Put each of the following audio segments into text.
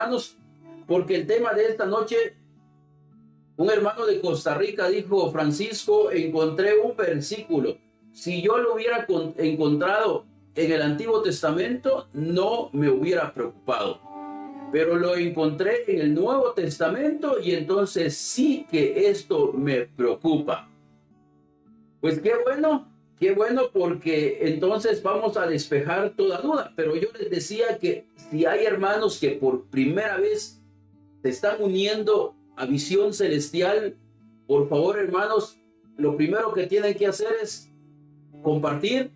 hermanos, porque el tema de esta noche, un hermano de Costa Rica dijo: Francisco, encontré un versículo. Si yo lo hubiera encontrado en el Antiguo Testamento, no me hubiera preocupado. Pero lo encontré en el Nuevo Testamento y entonces sí que esto me preocupa. Pues qué bueno, porque entonces vamos a despejar toda duda. Pero yo les decía que si hay hermanos que por primera vez se están uniendo a Visión Celestial, por favor, hermanos, lo primero que tienen que hacer es compartir,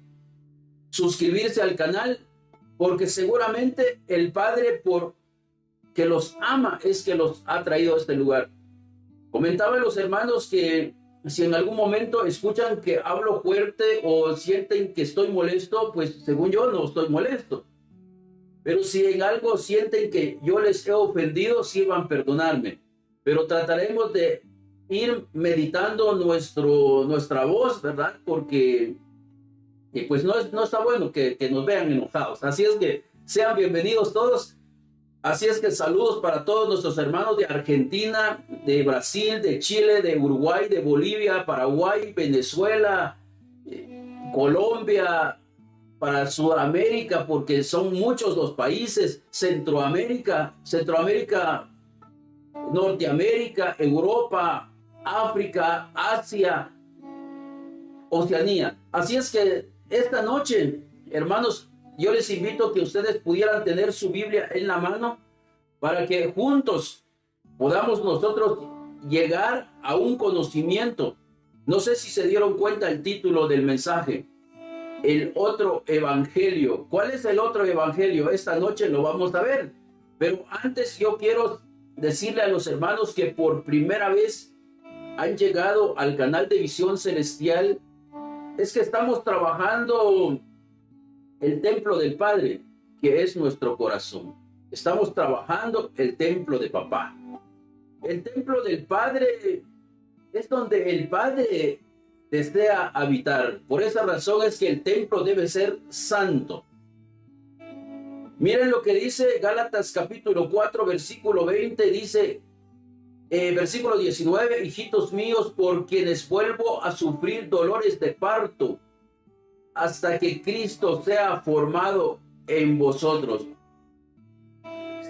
suscribirse al canal, porque seguramente el Padre, por que los ama, es que los ha traído a este lugar. Comentaba a los hermanos que si en algún momento escuchan que hablo fuerte o sienten que estoy molesto, pues según yo no estoy molesto. Pero si en algo sienten que yo les he ofendido, sirvan perdonarme. Pero trataremos de ir meditando nuestra voz, ¿verdad? Porque pues no está bueno que nos vean enojados. Así es que sean bienvenidos todos. Así es que saludos para todos nuestros hermanos de Argentina, de Brasil, de Chile, de Uruguay, de Bolivia, Paraguay, Venezuela, Colombia, para Sudamérica, porque son muchos los países, Centroamérica, Norteamérica, Europa, África, Asia, Oceanía. Así es que esta noche, hermanos, yo les invito a que ustedes pudieran tener su Biblia en la mano para que juntos podamos nosotros llegar a un conocimiento. No sé si se dieron cuenta el título del mensaje, el otro evangelio. ¿Cuál es el otro evangelio? Esta noche lo vamos a ver. Pero antes yo quiero decirle a los hermanos que por primera vez han llegado al canal de Visión Celestial, es que estamos trabajando el templo del Padre, que es nuestro corazón. Estamos trabajando el templo de Papá. El templo del Padre es donde el Padre desea habitar. Por esa razón es que el templo debe ser santo. Miren lo que dice Gálatas capítulo 4, versículo 20, dice, versículo 19, hijitos míos, por quienes vuelvo a sufrir dolores de parto, hasta que Cristo sea formado en vosotros.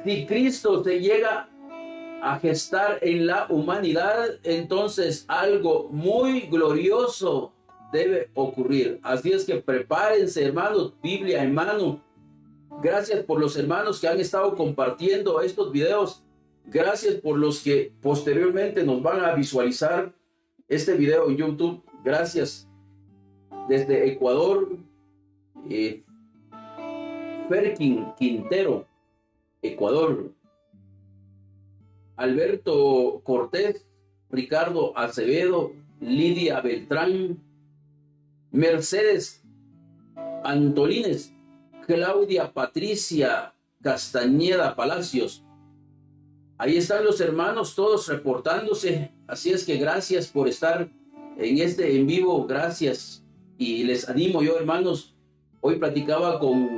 Si Cristo se llega a gestar en la humanidad, entonces algo muy glorioso debe ocurrir. Así es que prepárense, hermanos, Biblia en mano. Gracias por los hermanos que han estado compartiendo estos videos. Gracias por los que posteriormente nos van a visualizar este video en YouTube. Gracias. Desde Ecuador, Ferkin Quintero, Ecuador. Alberto Cortés, Ricardo Acevedo, Lidia Beltrán, Mercedes Antolines, Claudia Patricia Castañeda Palacios. Ahí están los hermanos todos reportándose. Así es que gracias por estar en este en vivo. Gracias. Y les animo yo, hermanos. Hoy platicaba con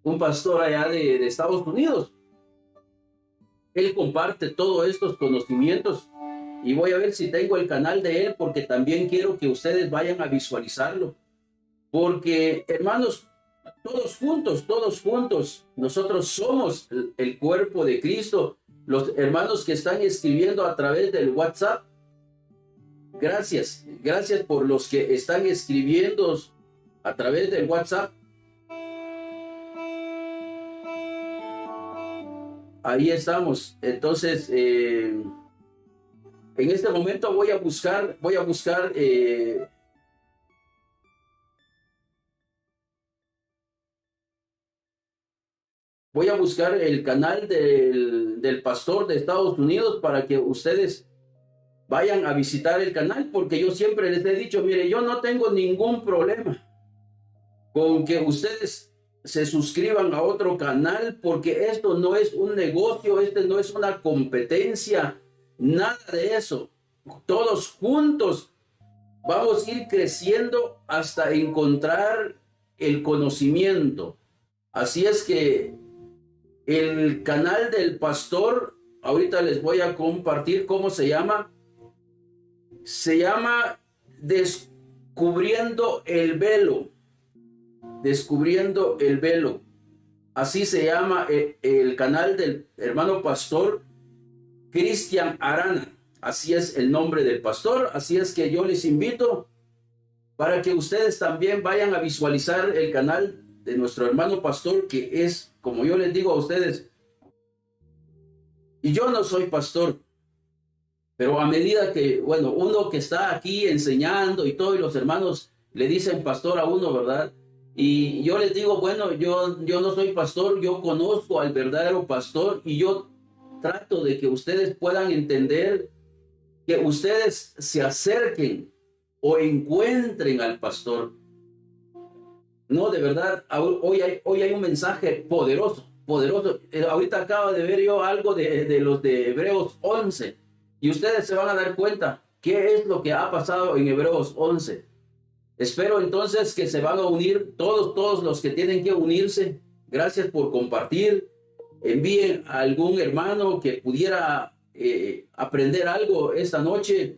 un pastor allá de Estados Unidos. Él comparte todos estos conocimientos y voy a ver si tengo el canal de él, porque también quiero que ustedes vayan a visualizarlo. Porque, hermanos, todos juntos, nosotros somos el cuerpo de Cristo. Los hermanos que están escribiendo a través del WhatsApp, gracias por los que están escribiendo a través del WhatsApp. Ahí estamos. Entonces, en este momento voy a buscar el canal del pastor de Estados Unidos para que ustedes vayan a visitar el canal, porque yo siempre les he dicho, mire, yo no tengo ningún problema con que ustedes se suscriban a otro canal, porque esto no es un negocio, no es una competencia, nada de eso. Todos juntos vamos a ir creciendo hasta encontrar el conocimiento. Así es que el canal del pastor, ahorita les voy a compartir cómo se llama. Se llama Descubriendo el Velo. Descubriendo el Velo. Así se llama el canal del hermano pastor Cristian Arana. Así es el nombre del pastor. Así es que yo les invito para que ustedes también vayan a visualizar el canal de nuestro hermano pastor, que es, como yo les digo a ustedes, y yo no soy pastor, pero a medida que, bueno, uno que está aquí enseñando y todo, y los hermanos le dicen pastor a uno, ¿verdad? Y yo les digo, bueno, yo no soy pastor, yo conozco al verdadero pastor, y yo trato de que ustedes puedan entender, que ustedes se acerquen o encuentren al pastor. No, de verdad, hoy hay un mensaje poderoso, poderoso. Ahorita acabo de ver yo algo de los de Hebreos 11, y ustedes se van a dar cuenta qué es lo que ha pasado en Hebreos 11. Espero entonces que se van a unir todos los que tienen que unirse. Gracias por compartir. Envíen a algún hermano que pudiera aprender algo esta noche.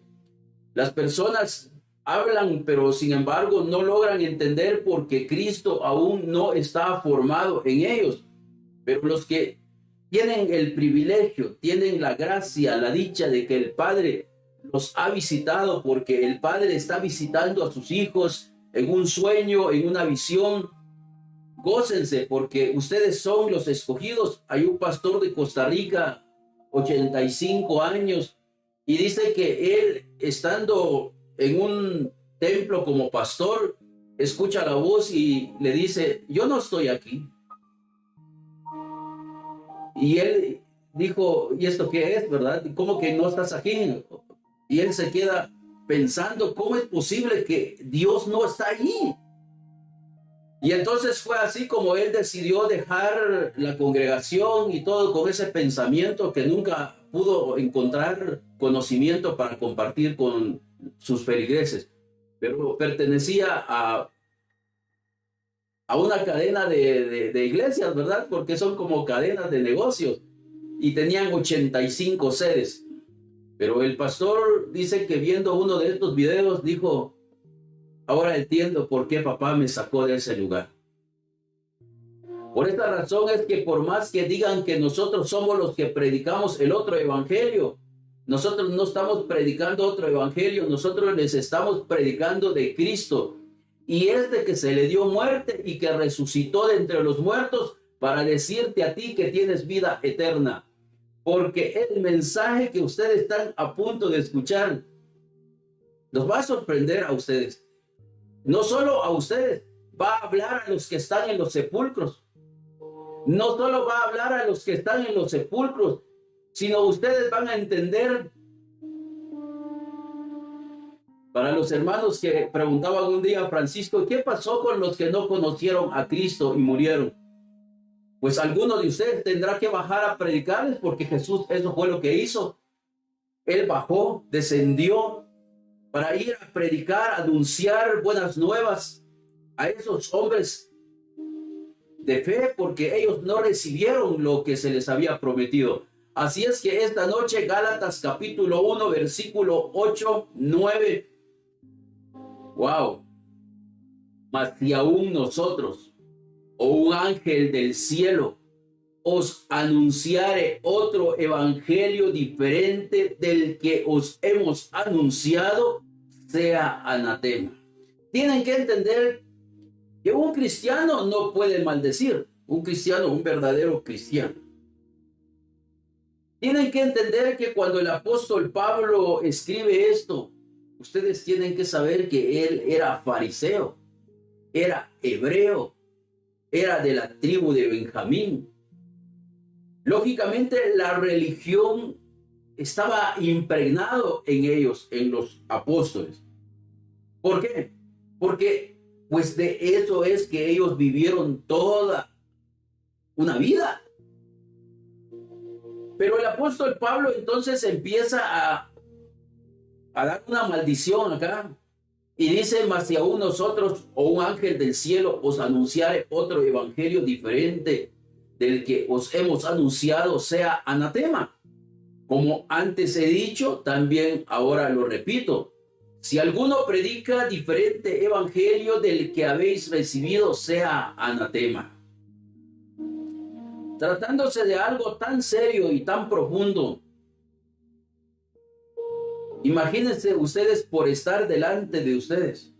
Las personas hablan, pero sin embargo no logran entender porque Cristo aún no está formado en ellos. Pero los que tienen el privilegio, tienen la gracia, la dicha de que el Padre los ha visitado, porque el Padre está visitando a sus hijos en un sueño, en una visión. Gócense, porque ustedes son los escogidos. Hay un pastor de Costa Rica, 85 años, y dice que él, estando en un templo como pastor, escucha la voz y le dice, yo no estoy aquí. Y él dijo, ¿y esto qué es, verdad? ¿Cómo que no estás aquí? Y él se queda pensando, ¿cómo es posible que Dios no está allí? Y entonces fue así como él decidió dejar la congregación y todo, con ese pensamiento que nunca pudo encontrar conocimiento para compartir con sus feligreses. Pero pertenecía a una cadena de iglesias, ¿verdad? Porque son como cadenas de negocios, y tenían 85 sedes. Pero el pastor dice que viendo uno de estos videos dijo, ahora entiendo por qué papá me sacó de ese lugar. Por esta razón es que por más que digan que nosotros somos los que predicamos el otro evangelio, nosotros no estamos predicando otro evangelio, nosotros les estamos predicando de Cristo. Y es de que se le dio muerte y que resucitó de entre los muertos para decirte a ti que tienes vida eterna. Porque el mensaje que ustedes están a punto de escuchar los va a sorprender a ustedes. No solo a ustedes, va a hablar a los que están en los sepulcros. No solo va a hablar a los que están en los sepulcros, sino ustedes van a entender. Para los hermanos que preguntaban un día a Francisco, ¿qué pasó con los que no conocieron a Cristo y murieron? Pues alguno de ustedes tendrá que bajar a predicarles, porque Jesús eso fue lo que hizo. Él bajó, descendió para ir a predicar, a anunciar buenas nuevas a esos hombres de fe, porque ellos no recibieron lo que se les había prometido. Así es que esta noche, Gálatas capítulo 1, versículo 8, 9. Wow. Mas si aún nosotros o un ángel del cielo os anunciare otro evangelio diferente del que os hemos anunciado, sea anatema. Tienen que entender que un cristiano no puede maldecir. Un cristiano, un verdadero cristiano. Tienen que entender que cuando el apóstol Pablo escribe esto, ustedes tienen que saber que él era fariseo, era hebreo, era de la tribu de Benjamín. Lógicamente, la religión estaba impregnado en ellos, en los apóstoles. ¿Por qué? Porque pues de eso es que ellos vivieron toda una vida. Pero el apóstol Pablo entonces empieza a dar una maldición acá Y dice, mas si aún nosotros o un ángel del cielo os anunciare otro evangelio diferente del que os hemos anunciado, sea anatema. Como antes he dicho, también ahora lo repito. Si alguno predica diferente evangelio del que habéis recibido, sea anatema. Tratándose de algo tan serio y tan profundo, imagínense ustedes por estar delante de ustedes.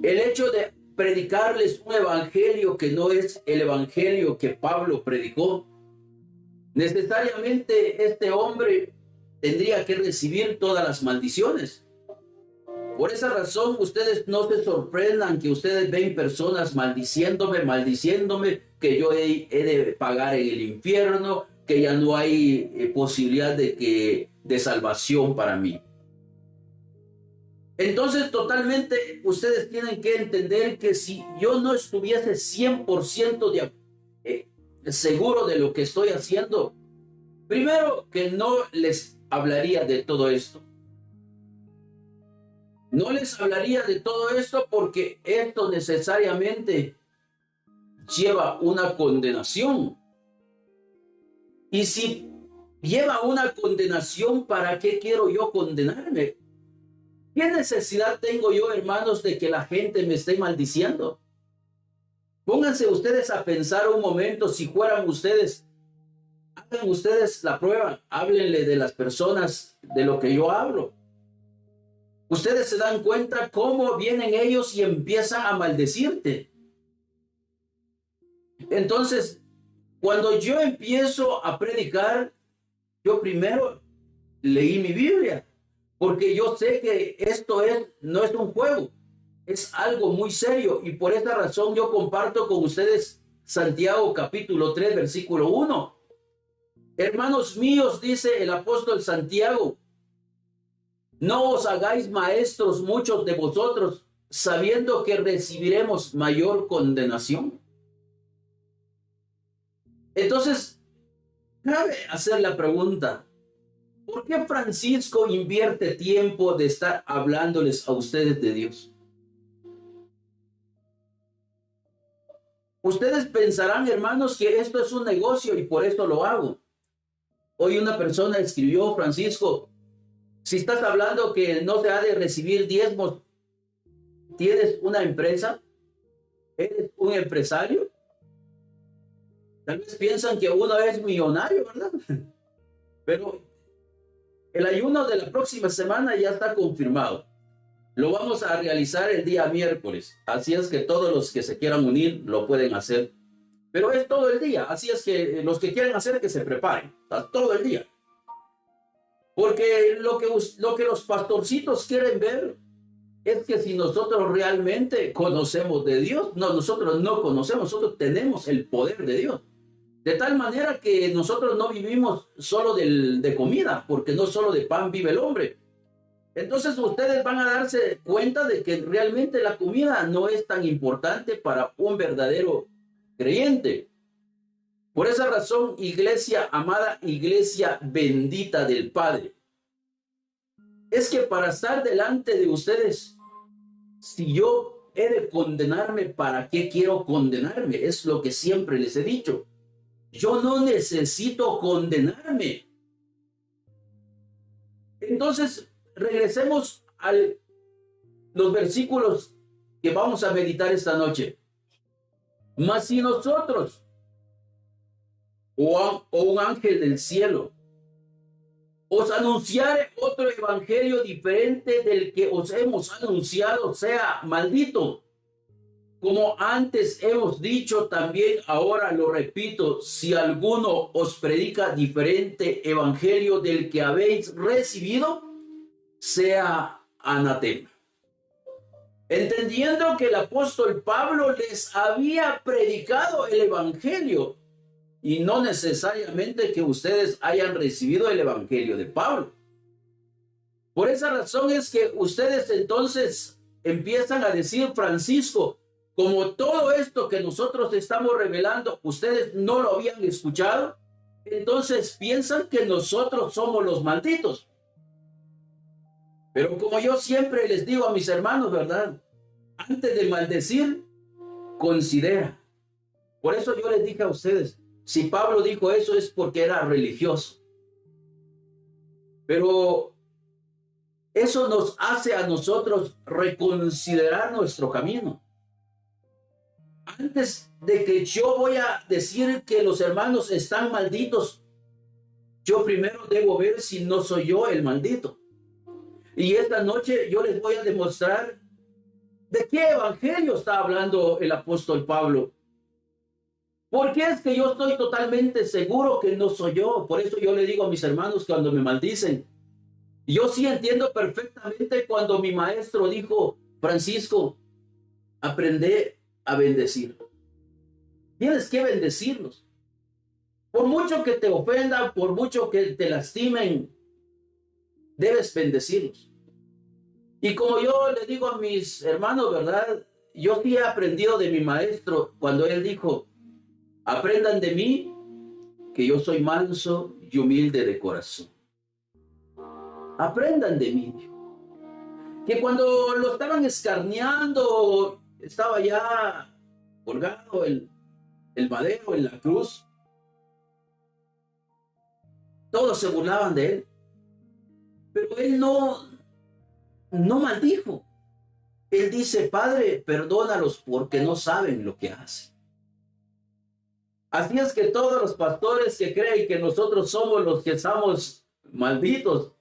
El hecho de predicarles un evangelio que no es el evangelio que Pablo predicó, necesariamente este hombre tendría que recibir todas las maldiciones. Por esa razón, ustedes no se sorprendan que ustedes ven personas maldiciéndome, que yo he de pagar en el infierno, que ya no hay posibilidad de salvación para mí. Entonces, totalmente, ustedes tienen que entender que si yo no estuviese 100% seguro de lo que estoy haciendo, primero que no les hablaría de todo esto. No les hablaría de todo esto porque esto necesariamente lleva una condenación. Y si lleva una condenación, ¿para qué quiero yo condenarme? ¿Qué necesidad tengo yo, hermanos, de que la gente me esté maldiciendo? Pónganse ustedes a pensar un momento, si fueran ustedes, hagan ustedes la prueba, háblenle de las personas de lo que yo hablo. Ustedes se dan cuenta cómo vienen ellos y empiezan a maldecirte. Entonces, cuando yo empiezo a predicar, yo primero leí mi Biblia, porque yo sé que esto no es un juego, es algo muy serio, y por esta razón yo comparto con ustedes Santiago capítulo 3, versículo 1. Hermanos míos, dice el apóstol Santiago, no os hagáis maestros muchos de vosotros, sabiendo que recibiremos mayor condenación. Entonces, cabe hacer la pregunta, ¿por qué Francisco invierte tiempo de estar hablándoles a ustedes de Dios? Ustedes pensarán, hermanos, que esto es un negocio y por esto lo hago. Hoy una persona escribió, Francisco, si estás hablando que no se ha de recibir diezmos, ¿tienes una empresa? ¿Eres un empresario? Tal vez piensan que uno es millonario, ¿verdad? Pero el ayuno de la próxima semana ya está confirmado. Lo vamos a realizar el día miércoles. Así es que todos los que se quieran unir lo pueden hacer. Pero es todo el día. Así es que los que quieren hacer que se preparen. Todo el día. Porque lo que los pastorcitos quieren ver es que si nosotros realmente conocemos de Dios, no, nosotros no conocemos, nosotros tenemos el poder de Dios. De tal manera que nosotros no vivimos solo de comida, porque no solo de pan vive el hombre. Entonces ustedes van a darse cuenta de que realmente la comida no es tan importante para un verdadero creyente. Por esa razón, iglesia amada, iglesia bendita del Padre, es que para estar delante de ustedes, si yo he de condenarme, ¿para qué quiero condenarme? Es lo que siempre les he dicho. Yo no necesito condenarme. Entonces, regresemos a los versículos que vamos a meditar esta noche. Mas si nosotros o un ángel del cielo os anunciare otro evangelio diferente del que os hemos anunciado, sea maldito. Como antes hemos dicho, también ahora lo repito, si alguno os predica diferente evangelio del que habéis recibido, sea anatema. Entendiendo que el apóstol Pablo les había predicado el evangelio, y no necesariamente que ustedes hayan recibido el evangelio de Pablo. Por esa razón es que ustedes entonces empiezan a decir, Francisco, como todo esto que nosotros estamos revelando, ustedes no lo habían escuchado, entonces piensan que nosotros somos los malditos. Pero como yo siempre les digo a mis hermanos, ¿verdad? Antes de maldecir, considera. Por eso yo les dije a ustedes, si Pablo dijo eso es porque era religioso. Pero eso nos hace a nosotros reconsiderar nuestro camino. Antes de que yo voy a decir que los hermanos están malditos, yo primero debo ver si no soy yo el maldito. Y esta noche yo les voy a demostrar de qué evangelio está hablando el apóstol Pablo. Porque es que yo estoy totalmente seguro que no soy yo. Por eso yo le digo a mis hermanos cuando me maldicen, yo sí entiendo perfectamente cuando mi maestro dijo, Francisco, aprende a bendecir. Tienes que bendecirlos. Por mucho que te ofendan, por mucho que te lastimen, debes bendecirlos. Y como yo le digo a mis hermanos, ¿verdad? Yo sí he aprendido de mi maestro cuando él dijo, aprendan de mí que yo soy manso y humilde de corazón. Aprendan de mí. Que cuando lo estaban escarneando, estaba ya colgado el madero en la cruz, todos se burlaban de él. Pero él no maldijo. Él dice, Padre, perdónalos porque no saben lo que hacen. Así es que todos los pastores que creen que nosotros somos los que estamos malditos,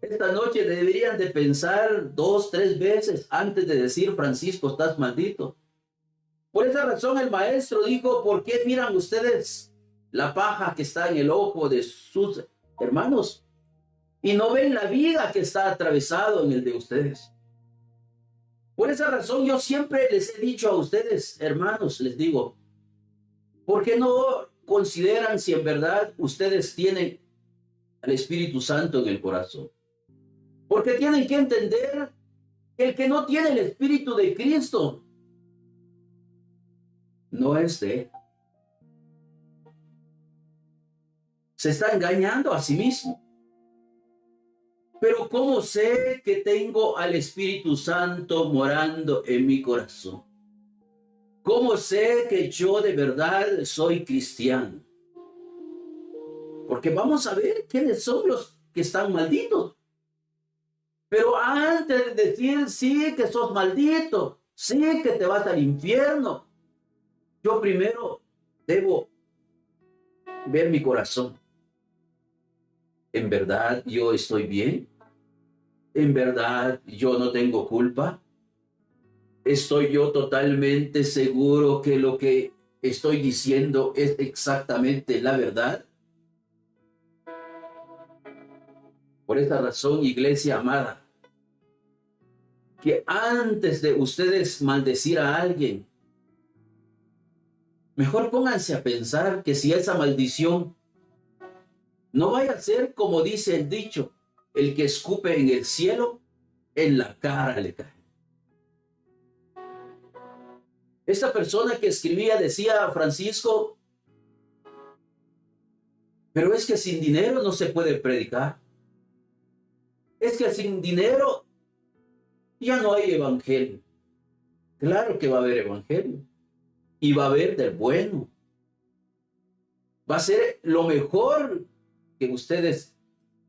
esta noche deberían de pensar 2, 3 veces antes de decir, Francisco, estás maldito. Por esa razón el maestro dijo, ¿por qué miran ustedes la paja que está en el ojo de sus hermanos y no ven la viga que está atravesado en el de ustedes? Por esa razón yo siempre les he dicho a ustedes, hermanos, les digo, ¿por qué no consideran si en verdad ustedes tienen al Espíritu Santo en el corazón? Porque tienen que entender que el que no tiene el Espíritu de Cristo no es de él. Se está engañando a sí mismo. Pero ¿cómo sé que tengo al Espíritu Santo morando en mi corazón? ¿Cómo sé que yo de verdad soy cristiano? Porque vamos a ver quiénes son los que están malditos. Pero antes de decir sí que sos maldito, sí que te vas al infierno, yo primero debo ver mi corazón. ¿En verdad yo estoy bien? ¿En verdad yo no tengo culpa? ¿Estoy yo totalmente seguro que lo que estoy diciendo es exactamente la verdad? Por esa razón, iglesia amada, que antes de ustedes maldecir a alguien, mejor pónganse a pensar que si esa maldición no vaya a ser como dice el dicho, el que escupe en el cielo, en la cara le cae. Esta persona que escribía decía, Francisco, pero es que sin dinero no se puede predicar. Es que sin dinero ya no hay evangelio. Claro que va a haber evangelio. Y va a haber del bueno. Va a ser lo mejor que ustedes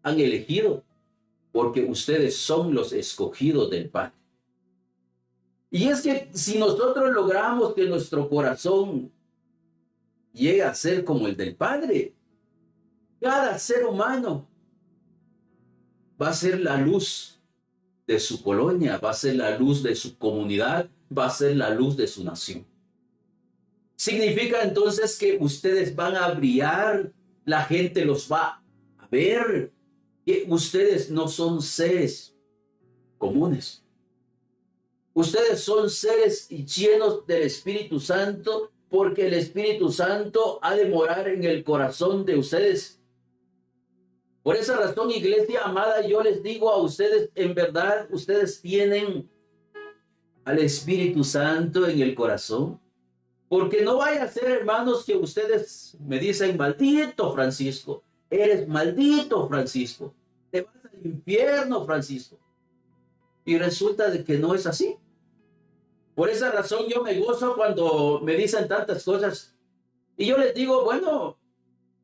han elegido, porque ustedes son los escogidos del Padre. Y es que si nosotros logramos que nuestro corazón llegue a ser como el del Padre, cada ser humano va a ser la luz de su colonia, va a ser la luz de su comunidad, va a ser la luz de su nación. Significa entonces que ustedes van a brillar, la gente los va a ver, que ustedes no son seres comunes. Ustedes son seres llenos del Espíritu Santo, porque el Espíritu Santo ha de morar en el corazón de ustedes. Por esa razón, iglesia amada, yo les digo a ustedes, en verdad, ustedes tienen al Espíritu Santo en el corazón. Porque no vaya a ser, hermanos, que ustedes me dicen, maldito Francisco, eres maldito Francisco, te vas al infierno Francisco. y resulta de que no es así. Por esa razón yo me gozo cuando me dicen tantas cosas. Y yo les digo, bueno,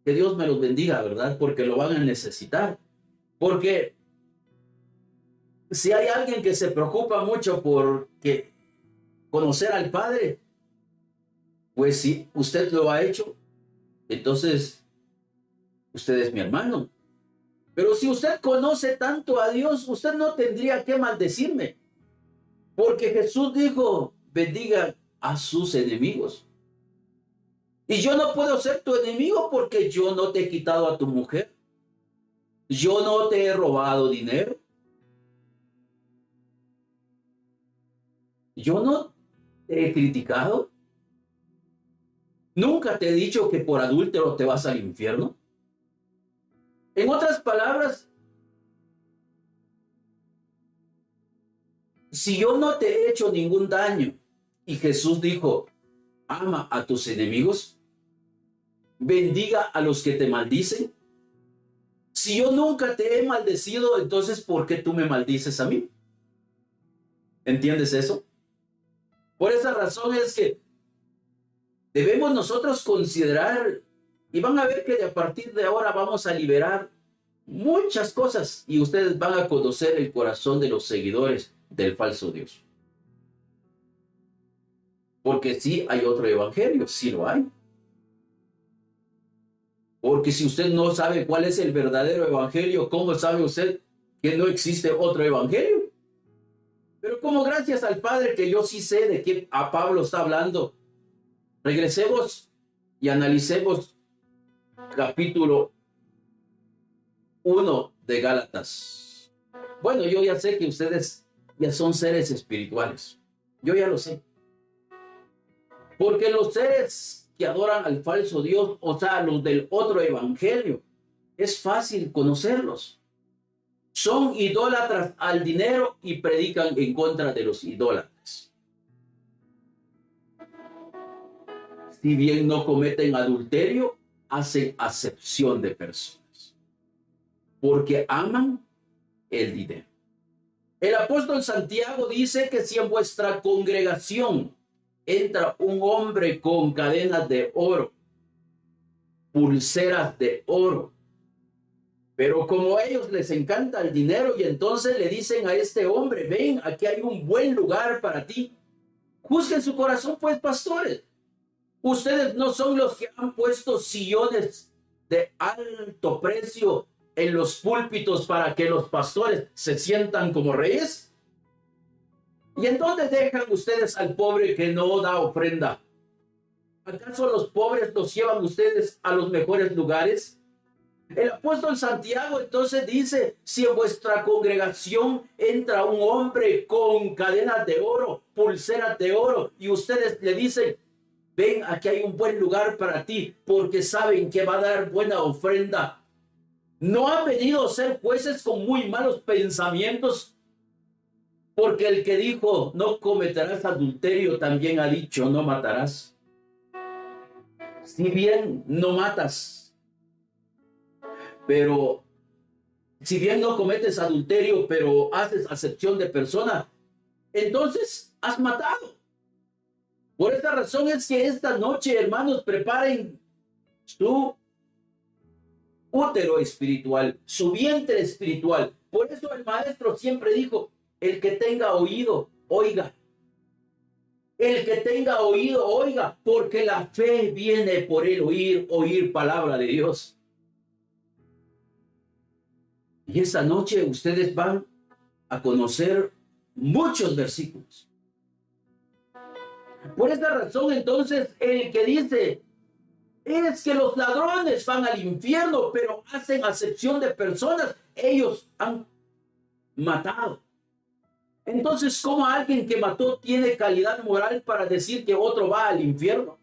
que Dios me los bendiga, ¿verdad? Porque lo van a necesitar. Porque si hay alguien que se preocupa mucho por conocer al Padre, pues si usted lo ha hecho, entonces usted es mi hermano. Pero si usted conoce tanto a Dios, usted no tendría que maldecirme. Porque Jesús dijo, bendiga a sus enemigos. Y yo no puedo ser tu enemigo porque yo no te he quitado a tu mujer. Yo no te he robado dinero. Yo no te he criticado. Nunca te he dicho que por adúltero te vas al infierno. En otras palabras, si yo no te he hecho ningún daño y Jesús dijo, ama a tus enemigos, bendiga a los que te maldicen. Si yo nunca te he maldecido, entonces ¿por qué tú me maldices a mí? ¿Entiendes eso? Por esa razón es que debemos nosotros considerar, y van a ver que a partir de ahora vamos a liberar muchas cosas y ustedes van a conocer el corazón de los seguidores del falso Dios. Porque sí hay otro evangelio, sí lo hay. Porque si usted no sabe cuál es el verdadero evangelio, ¿cómo sabe usted que no existe otro evangelio? Pero como gracias al Padre que yo sí sé de qué a Pablo está hablando, regresemos y analicemos capítulo 1 de Gálatas. Bueno, yo ya sé que ustedes ya son seres espirituales. Yo ya lo sé. Porque los seres que adoran al falso Dios, o sea, los del otro evangelio, es fácil conocerlos. Son idólatras al dinero y predican en contra de los idólatras. Si bien no cometen adulterio, hacen acepción de personas, porque aman el dinero. El apóstol Santiago dice que si en vuestra congregación entra un hombre con cadenas de oro, pulseras de oro, pero como a ellos les encanta el dinero y entonces le dicen a este hombre, ven, aquí hay un buen lugar para ti. Juzguen su corazón, pues, pastores. Ustedes no son los que han puesto sillones de alto precio en los púlpitos para que los pastores se sientan como reyes. ¿Y en dónde dejan ustedes al pobre que no da ofrenda? ¿Acaso los pobres los llevan ustedes a los mejores lugares? El apóstol Santiago entonces dice, si en vuestra congregación entra un hombre con cadenas de oro, pulseras de oro, y ustedes le dicen, ven, aquí hay un buen lugar para ti, porque saben que va a dar buena ofrenda. ¿No han venido a ser jueces con muy malos pensamientos? Porque el que dijo, no cometerás adulterio, también ha dicho, no matarás. Si bien no matas, pero si bien no cometes adulterio, pero haces acepción de persona, entonces has matado. Por esta razón es que esta noche, hermanos, preparen su útero espiritual, su vientre espiritual. Por eso el maestro siempre dijo, el que tenga oído, oiga. El que tenga oído, oiga, porque la fe viene por el oír, oír palabra de Dios. Y esta noche ustedes van a conocer muchos versículos. Por esta razón, entonces, el que dice es que los ladrones van al infierno, pero hacen acepción de personas, ellos han matado. Entonces, ¿cómo alguien que mató tiene calidad moral para decir que otro va al infierno?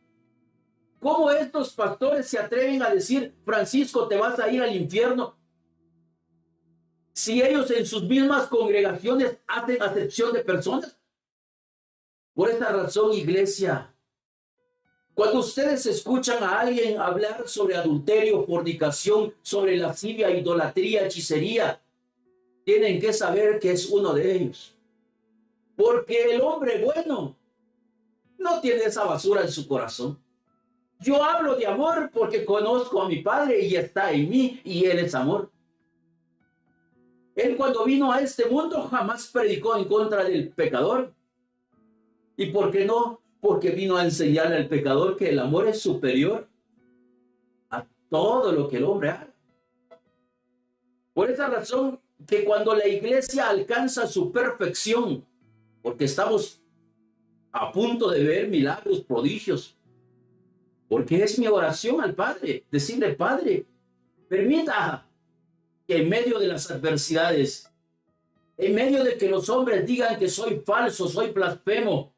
¿Cómo estos pastores se atreven a decir, Francisco, te vas a ir al infierno? Si ellos en sus mismas congregaciones hacen acepción de personas. Por esta razón, iglesia, cuando ustedes escuchan a alguien hablar sobre adulterio, fornicación, sobre lascivia, idolatría, hechicería, tienen que saber que es uno de ellos. Porque el hombre bueno no tiene esa basura en su corazón. Yo hablo de amor porque conozco a mi Padre y está en mí y Él es amor. Él cuando vino a este mundo jamás predicó en contra del pecador. ¿Y por qué no? Porque vino a enseñarle al pecador que el amor es superior a todo lo que el hombre haga. Por esa razón que cuando la iglesia alcanza su perfección, porque estamos a punto de ver milagros, prodigios, porque es mi oración al Padre, decirle, Padre, permita que en medio de las adversidades, en medio de que los hombres digan que soy falso, soy blasfemo,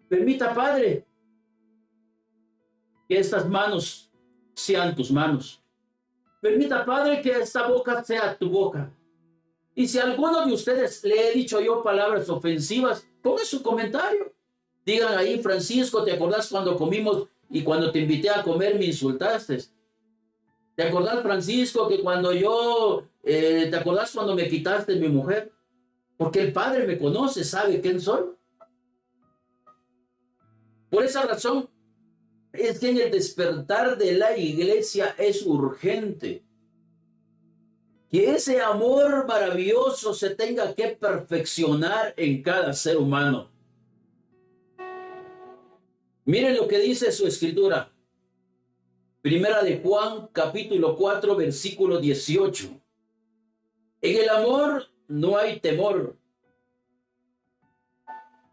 permita, Padre, que estas manos sean tus manos. Permita, Padre, que esta boca sea tu boca. Y si a alguno de ustedes le he dicho yo palabras ofensivas, ponga su comentario. Digan ahí, Francisco, ¿te acordás cuando comimos y cuando te invité a comer me insultaste? ¿Te acordás, Francisco, que cuando te acordás cuando me quitaste mi mujer? Porque el Padre me conoce, sabe quién soy. Por esa razón, es que en el despertar de la iglesia es urgente que ese amor maravilloso se tenga que perfeccionar en cada ser humano. Miren lo que dice su escritura. Primera de Juan, capítulo 4, versículo 18. En el amor no hay temor,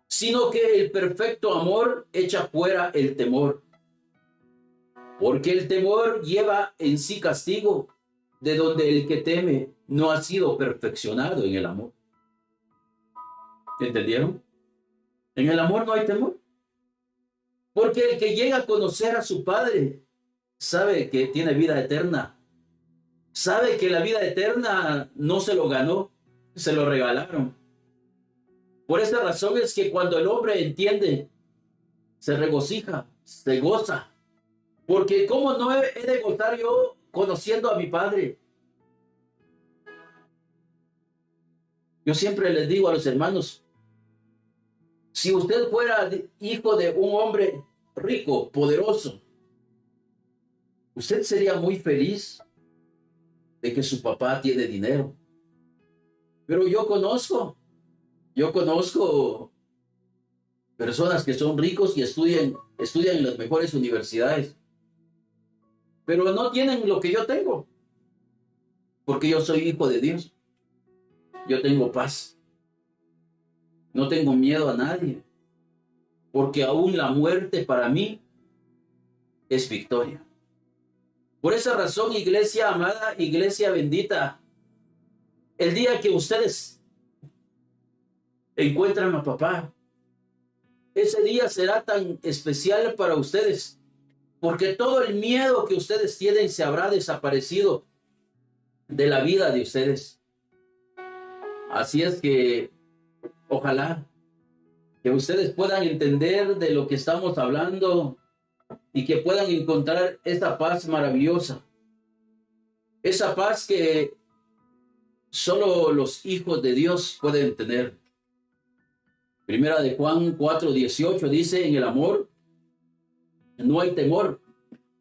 sino que el perfecto amor echa fuera el temor. Porque el temor lleva en sí castigo, de donde el que teme no ha sido perfeccionado en el amor. ¿Entendieron? En el amor no hay temor. Porque el que llega a conocer a su Padre sabe que tiene vida eterna. Sabe que la vida eterna no se lo ganó, se lo regalaron. Por esta razón es que cuando el hombre entiende, se regocija, se goza. Porque ¿cómo no he de gozar yo conociendo a mi Padre? Yo siempre les digo a los hermanos, si usted fuera hijo de un hombre rico, poderoso, usted sería muy feliz de que su papá tiene dinero. Pero yo conozco personas que son ricos y estudian en las mejores universidades, pero no tienen lo que yo tengo, porque yo soy hijo de Dios. Yo tengo paz. No tengo miedo a nadie, porque aún la muerte para mí es victoria. Por esa razón, iglesia amada, iglesia bendita, el día que ustedes encuentran a papá, ese día será tan especial para ustedes, porque todo el miedo que ustedes tienen se habrá desaparecido de la vida de ustedes. Así es que ojalá que ustedes puedan entender de lo que estamos hablando y que puedan encontrar esa paz maravillosa. Esa paz que solo los hijos de Dios pueden tener. Primera de Juan 4:18 dice, en el amor no hay temor,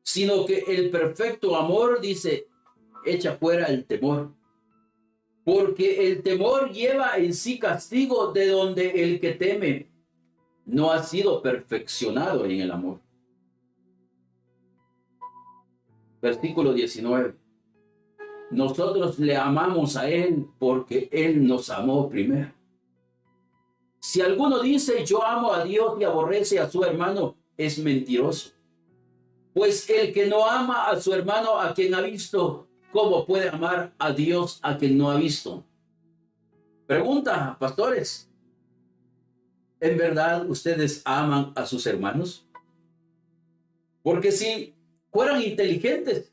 sino que el perfecto amor, dice, echa fuera el temor. Porque el temor lleva en sí castigo, de donde el que teme no ha sido perfeccionado en el amor. Versículo 19. Nosotros le amamos a Él porque Él nos amó primero. Si alguno dice yo amo a Dios y aborrece a su hermano, es mentiroso. Pues el que no ama a su hermano a quien ha visto, ¿cómo puede amar a Dios a quien no ha visto? Pregunta, pastores, ¿en verdad ustedes aman a sus hermanos? Porque si fueran inteligentes,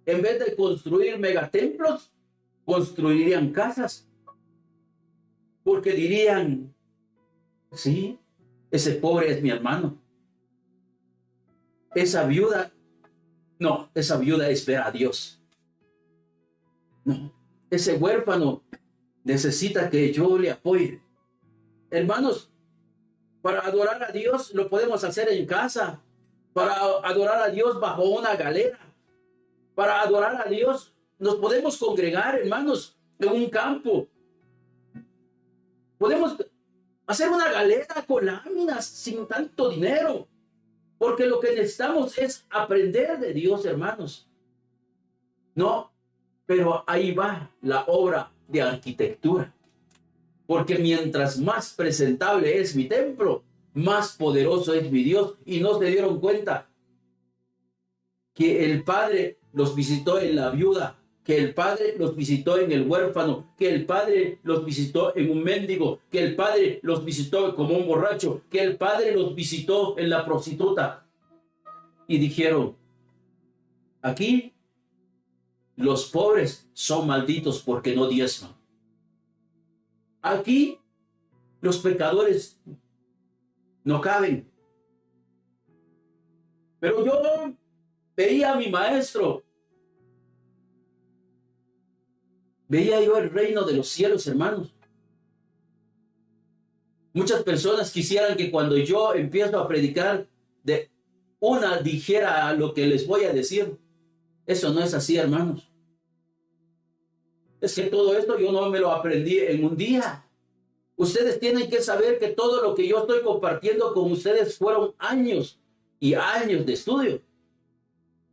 en vez de construir megatemplos, construirían casas. Porque dirían, sí, ese pobre es mi hermano. Esa viuda espera a Dios. No, ese huérfano necesita que yo le apoye. hermanos, para adorar a Dios lo podemos hacer en casa. Para adorar a Dios bajo una galera. Para adorar a Dios nos podemos congregar, hermanos, en un campo. Podemos hacer una galera con láminas sin tanto dinero. Porque lo que necesitamos es aprender de Dios, hermanos. No, pero ahí va la obra de arquitectura. Porque mientras más presentable es mi templo, más poderoso es mi Dios. Y no se dieron cuenta que el Padre los visitó en la viuda, que el Padre los visitó en el huérfano, que el Padre los visitó en un mendigo, que el Padre los visitó como un borracho, que el Padre los visitó en la prostituta. Y dijeron, aquí los pobres son malditos porque no diezman. Aquí los pecadores no caben. Pero yo veía a mi maestro. Veía yo el reino de los cielos, hermanos. Muchas personas quisieran que cuando yo empiezo a predicar, de una dijera lo que les voy a decir. Eso no es así, hermanos. Es que todo esto yo no me lo aprendí en un día. Ustedes tienen que saber que todo lo que yo estoy compartiendo con ustedes fueron años y años de estudio,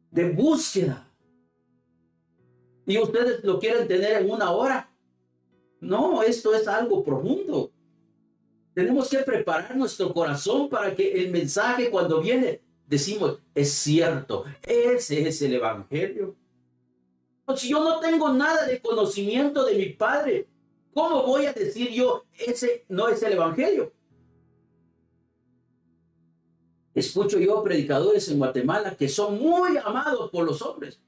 de búsqueda. Y ustedes lo quieren tener en una hora. No, esto es algo profundo. Tenemos que preparar nuestro corazón para que el mensaje cuando viene, decimos, es cierto, ese es el evangelio. Si yo no tengo nada de conocimiento de mi Padre, ¿cómo voy a decir yo, ese no es el evangelio? Escucho yo predicadores en Guatemala que son muy amados por los hombres.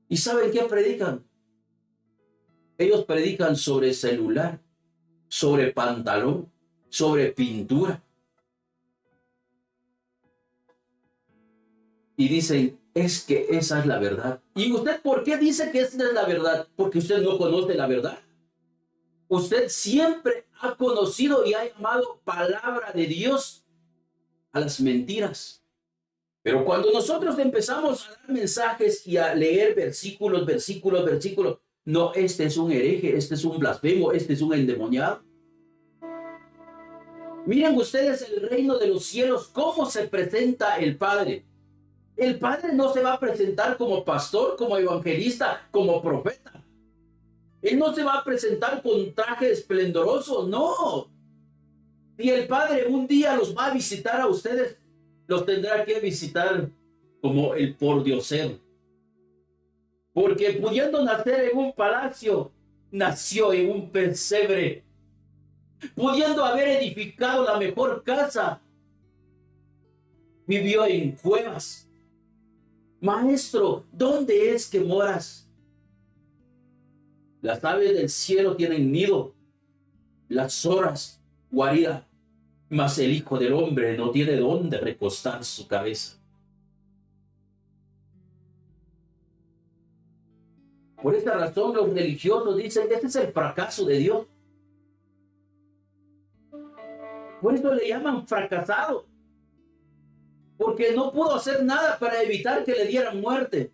¿Y saben qué predican? Ellos predican sobre celular, sobre pantalón, sobre pintura. Y dicen, es que esa es la verdad. ¿Y usted por qué dice que esa es la verdad? Porque usted no conoce la verdad. Usted siempre ha conocido y ha llamado palabra de Dios a las mentiras. Pero cuando nosotros empezamos a dar mensajes y a leer versículos, no, este es un hereje, este es un blasfemo, este es un endemoniado. Miren ustedes el reino de los cielos, cómo se presenta el Padre. El Padre no se va a presentar como pastor, como evangelista, como profeta. Él no se va a presentar con traje esplendoroso, no. Y el Padre un día los va a visitar a ustedes, los tendrá que visitar como el pordiosero. Porque pudiendo nacer en un palacio, nació en un pesebre. Pudiendo haber edificado la mejor casa, vivió en cuevas. Maestro, ¿dónde es que moras? Las aves del cielo tienen nido, las zorras guarida, mas el Hijo del Hombre no tiene dónde recostar su cabeza. Por esta razón los religiosos dicen que este es el fracaso de Dios. Por eso le llaman fracasado. Porque no pudo hacer nada para evitar que le dieran muerte.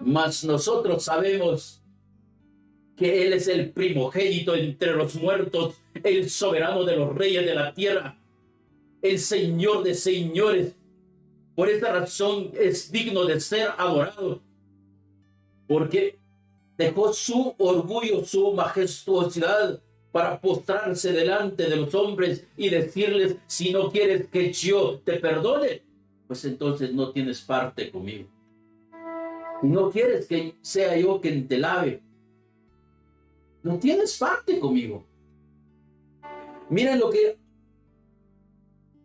Mas nosotros sabemos que Él es el primogénito entre los muertos, el soberano de los reyes de la tierra, el Señor de señores. Por esta razón es digno de ser adorado. Porque dejó su orgullo, su majestuosidad, para postrarse delante de los hombres y decirles, si no quieres que yo te perdone, pues entonces no tienes parte conmigo. Si no quieres que sea yo quien te lave, no tienes parte conmigo. Miren lo que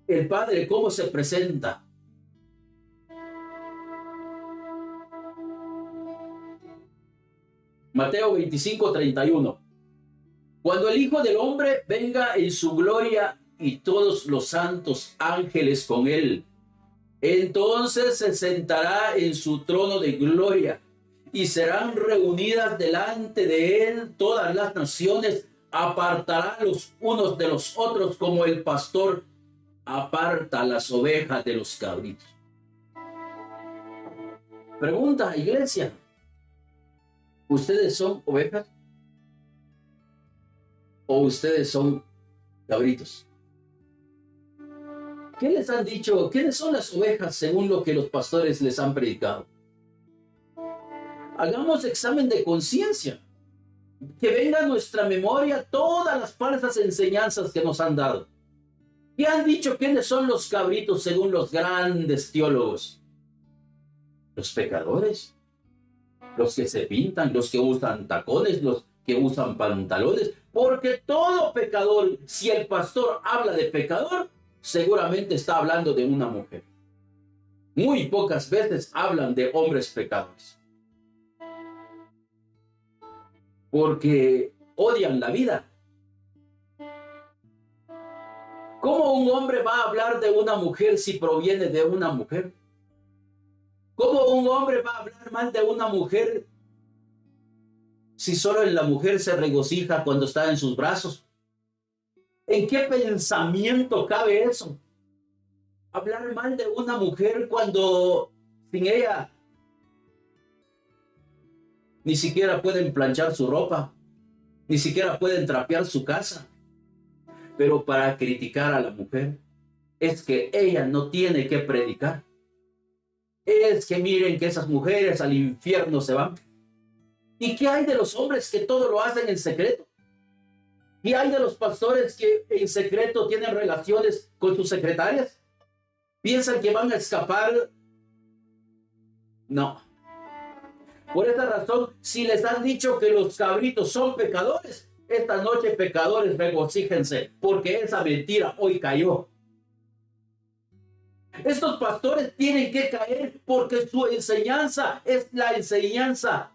el Padre, cómo se presenta. Mateo 25:31. Cuando el Hijo del Hombre venga en su gloria y todos los santos ángeles con él, entonces se sentará en su trono de gloria y serán reunidas delante de él todas las naciones. Apartará los unos de los otros como el pastor aparta las ovejas de los cabritos. Pregunta, iglesia, ¿ustedes son ovejas o ustedes son cabritos? ¿Qué les han dicho? ¿Quiénes son las ovejas según lo que los pastores les han predicado? Hagamos examen de conciencia. Que venga a nuestra memoria todas las falsas enseñanzas que nos han dado. ¿Qué han dicho quiénes son los cabritos según los grandes teólogos? Los pecadores, los que se pintan, los que usan tacones, los que usan pantalones, porque todo pecador, si el pastor habla de pecador, seguramente está hablando de una mujer. Muy pocas veces hablan de hombres pecadores. Porque odian la vida. ¿Cómo un hombre va a hablar de una mujer si proviene de una mujer? ¿Cómo un hombre va a hablar mal de una mujer si solo en la mujer se regocija cuando está en sus brazos? ¿En qué pensamiento cabe eso? Hablar mal de una mujer cuando sin ella ni siquiera pueden planchar su ropa, ni siquiera pueden trapear su casa. Pero para criticar a la mujer es que ella no tiene que predicar. Es que miren que esas mujeres al infierno se van. ¿Y qué hay de los hombres que todo lo hacen en secreto? ¿Qué hay de los pastores que en secreto tienen relaciones con sus secretarias? ¿Piensan que van a escapar? No. Por esa razón, si les han dicho que los cabritos son pecadores, esta noche, pecadores, regocíjense, porque esa mentira hoy cayó. Estos pastores tienen que caer porque su enseñanza es la enseñanza.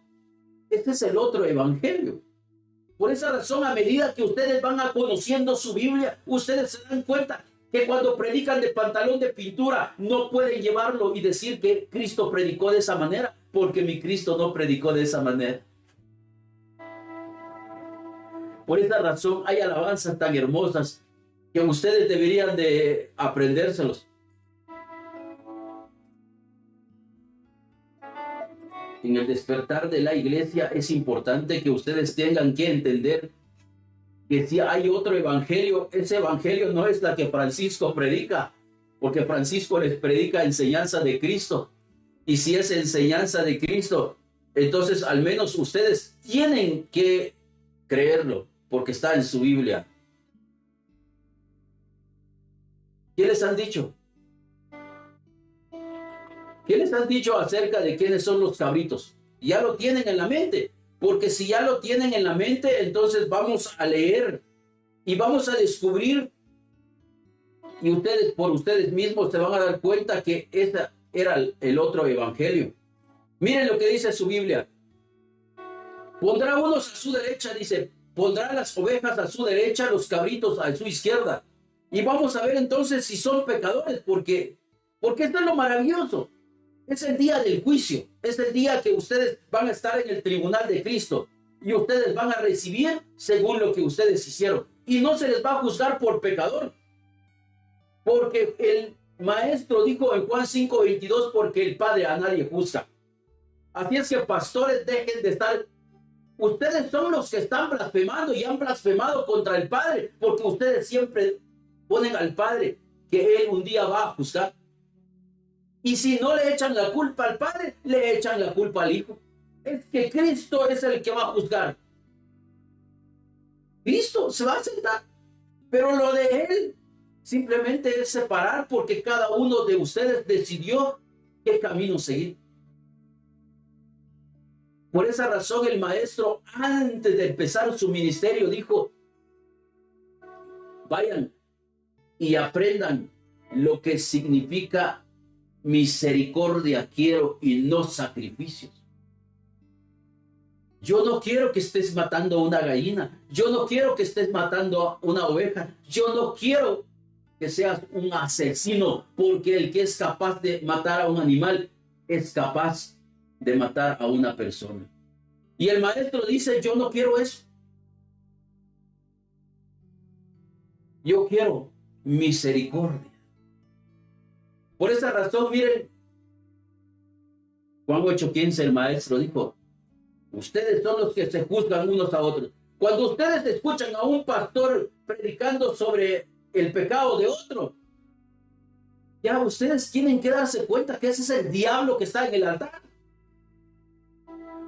Este es el otro evangelio. Por esa razón, a medida que ustedes van conociendo su Biblia, ustedes se dan cuenta que cuando predican de pantalón de pintura, no pueden llevarlo y decir que Cristo predicó de esa manera, porque mi Cristo no predicó de esa manera. Por esa razón hay alabanzas tan hermosas que ustedes deberían de aprendérselos. En el despertar de la iglesia es importante que ustedes tengan que entender que si hay otro evangelio, ese evangelio no es la que Francisco predica, porque Francisco les predica enseñanza de Cristo. Y si es enseñanza de Cristo, entonces al menos ustedes tienen que creerlo, porque está en su Biblia. ¿Qué les han dicho? ¿Qué les han dicho acerca de quiénes son los cabritos? Ya lo tienen en la mente, porque si ya lo tienen en la mente, entonces vamos a leer y vamos a descubrir, y ustedes por ustedes mismos se van a dar cuenta que ese era el otro evangelio. Miren lo que dice su Biblia. Pondrá unos a su derecha, dice, pondrá las ovejas a su derecha, los cabritos a su izquierda. Y vamos a ver entonces si son pecadores, porque esto es lo maravilloso. Es el día del juicio, es el día que ustedes van a estar en el tribunal de Cristo y ustedes van a recibir según lo que ustedes hicieron. Y no se les va a juzgar por pecador, porque el maestro dijo en Juan 5:22, porque el Padre a nadie juzga. Así es que pastores, dejen de estar. Ustedes son los que están blasfemando y han blasfemado contra el Padre, porque ustedes siempre ponen al Padre que Él un día va a juzgar. Y si no le echan la culpa al Padre, le echan la culpa al Hijo. Es que Cristo es el que va a juzgar. Cristo se va a sentar. Pero lo de Él simplemente es separar, porque cada uno de ustedes decidió qué camino seguir. Por esa razón el maestro, antes de empezar su ministerio, dijo: vayan y aprendan lo que significa misericordia quiero y no sacrificios. Yo no quiero que estés matando a una gallina. Yo no quiero que estés matando a una oveja. Yo no quiero que seas un asesino, porque el que es capaz de matar a un animal es capaz de matar a una persona. Y el maestro dice, yo no quiero eso. Yo quiero misericordia. Por esa razón, miren, Juan 8:15, el maestro dijo, ustedes son los que se juzgan unos a otros. Cuando ustedes escuchan a un pastor predicando sobre el pecado de otro, ya ustedes tienen que darse cuenta que ese es el diablo que está en el altar.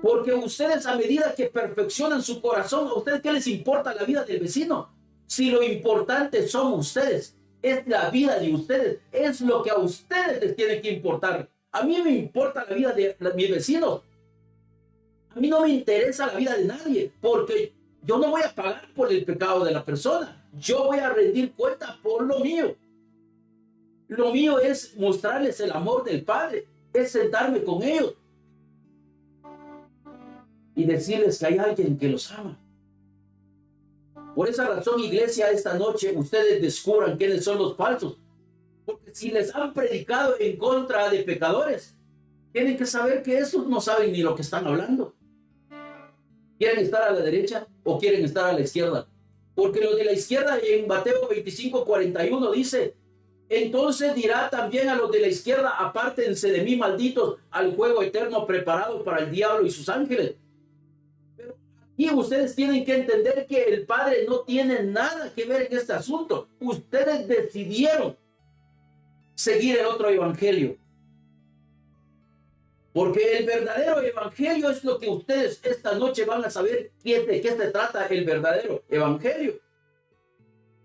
Porque ustedes, a medida que perfeccionan su corazón, ¿a ustedes qué les importa la vida del vecino? Si lo importante son ustedes, es la vida de ustedes, es lo que a ustedes les tiene que importar. A mí me importa la vida de mis vecinos. A mí no me interesa la vida de nadie, porque yo no voy a pagar por el pecado de la persona. Yo voy a rendir cuenta por lo mío. Lo mío es mostrarles el amor del Padre, es sentarme con ellos y decirles que hay alguien que los ama. Por esa razón, iglesia, esta noche ustedes descubran quiénes son los falsos. Porque si les han predicado en contra de pecadores, tienen que saber que esos no saben ni lo que están hablando. ¿Quieren estar a la derecha o quieren estar a la izquierda? Porque los de la izquierda, en Mateo 25:41 dice, entonces dirá también a los de la izquierda, apártense de mí, malditos, al juego eterno preparado para el diablo y sus ángeles. Pero aquí ustedes tienen que entender que el Padre no tiene nada que ver en este asunto. Ustedes decidieron seguir el otro evangelio. Porque el verdadero evangelio es lo que ustedes esta noche van a saber de qué se trata el verdadero evangelio.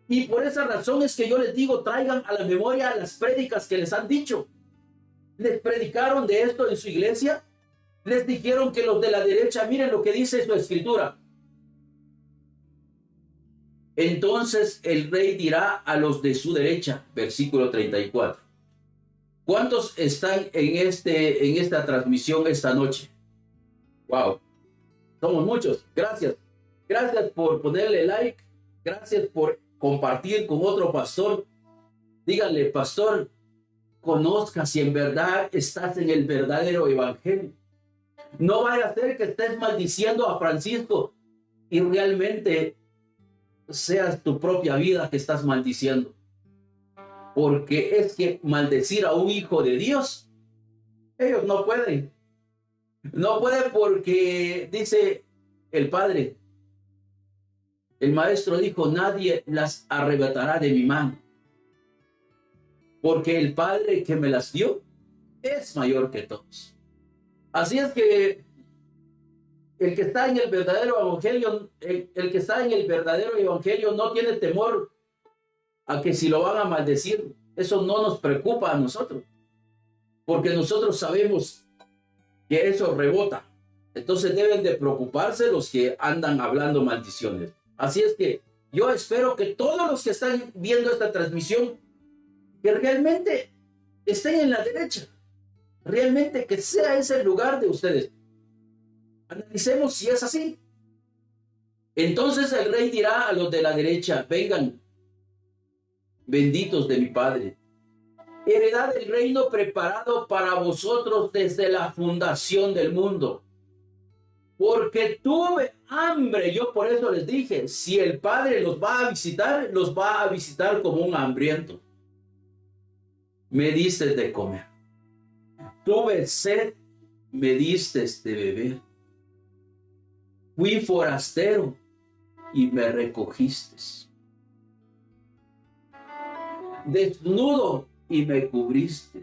Y por esa razón es que yo les digo, traigan a la memoria las prédicas que les han dicho. ¿Les predicaron de esto en su iglesia? Les dijeron que los de la derecha, miren lo que dice su escritura. Entonces el rey dirá a los de su derecha, versículo 34. ¿Cuántos están en esta transmisión esta noche? Wow, somos muchos. Gracias. Gracias por ponerle like. Gracias por compartir con otro pastor. Díganle, pastor, conozca si en verdad estás en el verdadero evangelio. No vaya a ser que estés maldiciendo a Francisco y realmente seas tu propia vida que estás maldiciendo. Porque es que maldecir a un hijo de Dios, ellos no pueden. No pueden porque dice el Padre, el Maestro dijo, nadie las arrebatará de mi mano. Porque el Padre que me las dio es mayor que todos. Así es que el que está en el verdadero evangelio, el que está en el verdadero evangelio no tiene temor a que si lo van a maldecir, eso no nos preocupa a nosotros, porque nosotros sabemos que eso rebota. Entonces deben de preocuparse los que andan hablando maldiciones. Así es que yo espero que todos los que están viendo esta transmisión, que realmente estén en la derecha, realmente que sea ese el lugar de ustedes. Analicemos si es así. Entonces el rey dirá a los de la derecha, vengan, benditos de mi Padre, heredad del reino preparado para vosotros desde la fundación del mundo. Porque tuve hambre, yo por eso les dije, si el Padre los va a visitar como un hambriento. Me diste de comer. Tuve sed, me diste de beber. Fui forastero y me recogiste. Desnudo y me cubriste,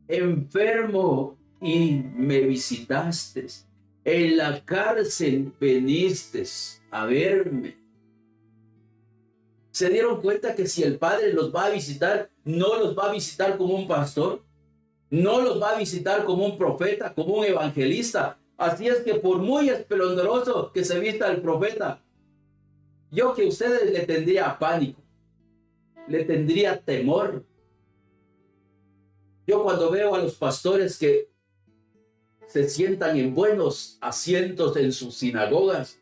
enfermo y me visitaste, en la cárcel viniste a verme. ¿Se dieron cuenta que si el Padre los va a visitar, no los va a visitar como un pastor? No los va a visitar como un profeta, como un evangelista. Así es que por muy esplendoroso que se vista el profeta, yo que ustedes le tendría pánico. Le tendría temor. Yo cuando veo a los pastores que se sientan en buenos asientos en sus sinagogas,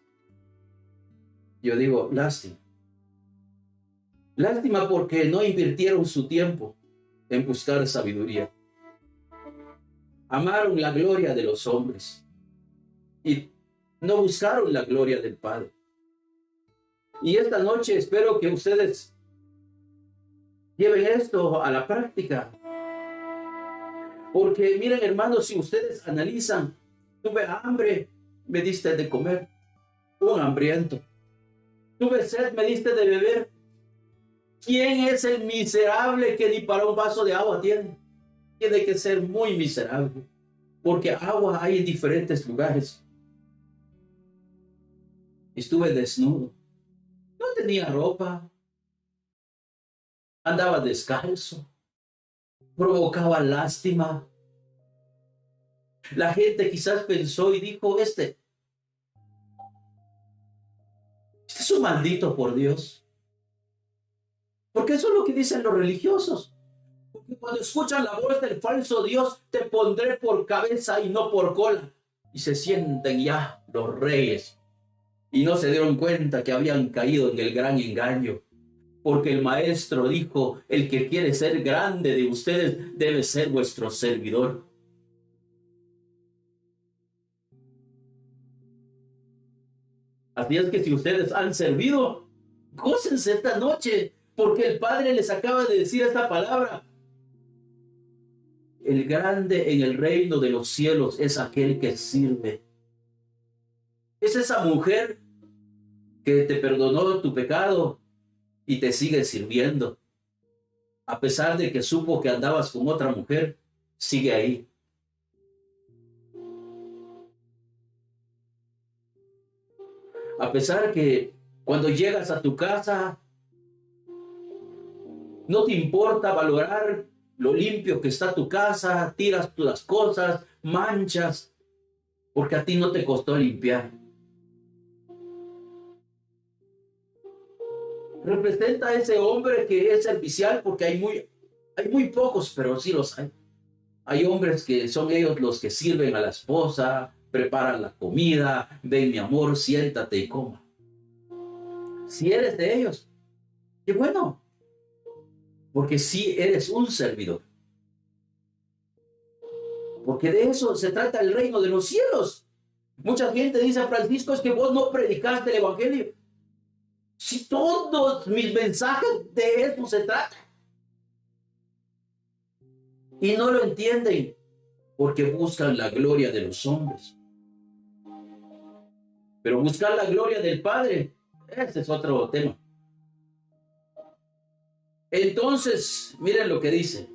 yo digo, lástima. Lástima porque no invirtieron su tiempo en buscar sabiduría. Amaron la gloria de los hombres y no buscaron la gloria del Padre. Y esta noche espero que ustedes lleven esto a la práctica. Porque miren, hermanos, si ustedes analizan, tuve hambre, me diste de comer, un hambriento. Tuve sed, me diste de beber. ¿Quién es el miserable que ni para un vaso de agua tiene? Tiene que ser muy miserable, porque agua hay en diferentes lugares. Estuve desnudo, no tenía ropa, andaba descalzo, provocaba lástima. La gente quizás pensó y dijo, este es un maldito por Dios. Porque eso es lo que dicen los religiosos. Porque cuando escuchan la voz del falso Dios, te pondré por cabeza y no por cola. Y se sienten ya los reyes. Y no se dieron cuenta que habían caído en el gran engaño. Porque el maestro dijo, el que quiere ser grande de ustedes debe ser vuestro servidor. Así es que si ustedes han servido, gócense esta noche, porque el Padre les acaba de decir esta palabra. El grande en el reino de los cielos es aquel que sirve. Es esa mujer que te perdonó tu pecado y te sigue sirviendo. A pesar de que supo que andabas con otra mujer, sigue ahí. A pesar que cuando llegas a tu casa, no te importa valorar lo limpio que está tu casa, tiras las cosas, manchas, porque a ti no te costó limpiar. Representa a ese hombre que es servicial, porque hay muy pocos, pero sí los hay. Hay hombres que son ellos los que sirven a la esposa, preparan la comida, ven mi amor, siéntate y coma. Si eres de ellos, qué bueno, porque sí eres un servidor. Porque de eso se trata el reino de los cielos. Mucha gente dice, Francisco, es que vos no predicaste el evangelio. Si todos mis mensajes de eso se tratan. Y no lo entienden porque buscan la gloria de los hombres. Pero buscar la gloria del Padre, ese es otro tema. Entonces, miren lo que dice.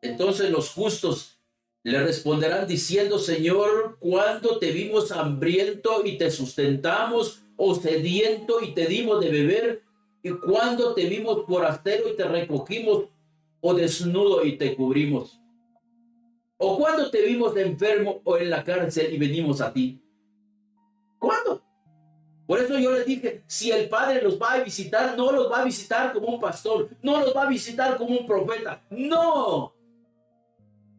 Entonces los justos le responderán diciendo, Señor, ¿cuándo te vimos hambriento y te sustentamos, o sediento y te dimos de beber? ¿Y cuándo te vimos forastero y te recogimos, o desnudo y te cubrimos? ¿O cuándo te vimos enfermo o en la cárcel y venimos a ti? ¿Cuándo? Por eso yo les dije, si el Padre los va a visitar, no los va a visitar como un pastor, no los va a visitar como un profeta, no.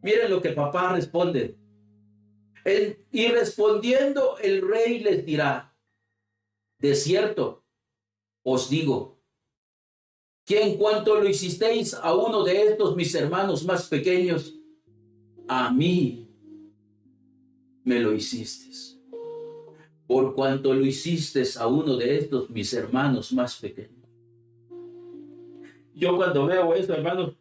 Miren lo que papá responde. Y respondiendo el rey les dirá, de cierto os digo, que en cuanto lo hicisteis a uno de estos mis hermanos más pequeños, a mí me lo hicisteis. Por cuanto lo hicisteis a uno de estos mis hermanos más pequeños. Yo cuando veo eso, hermanos,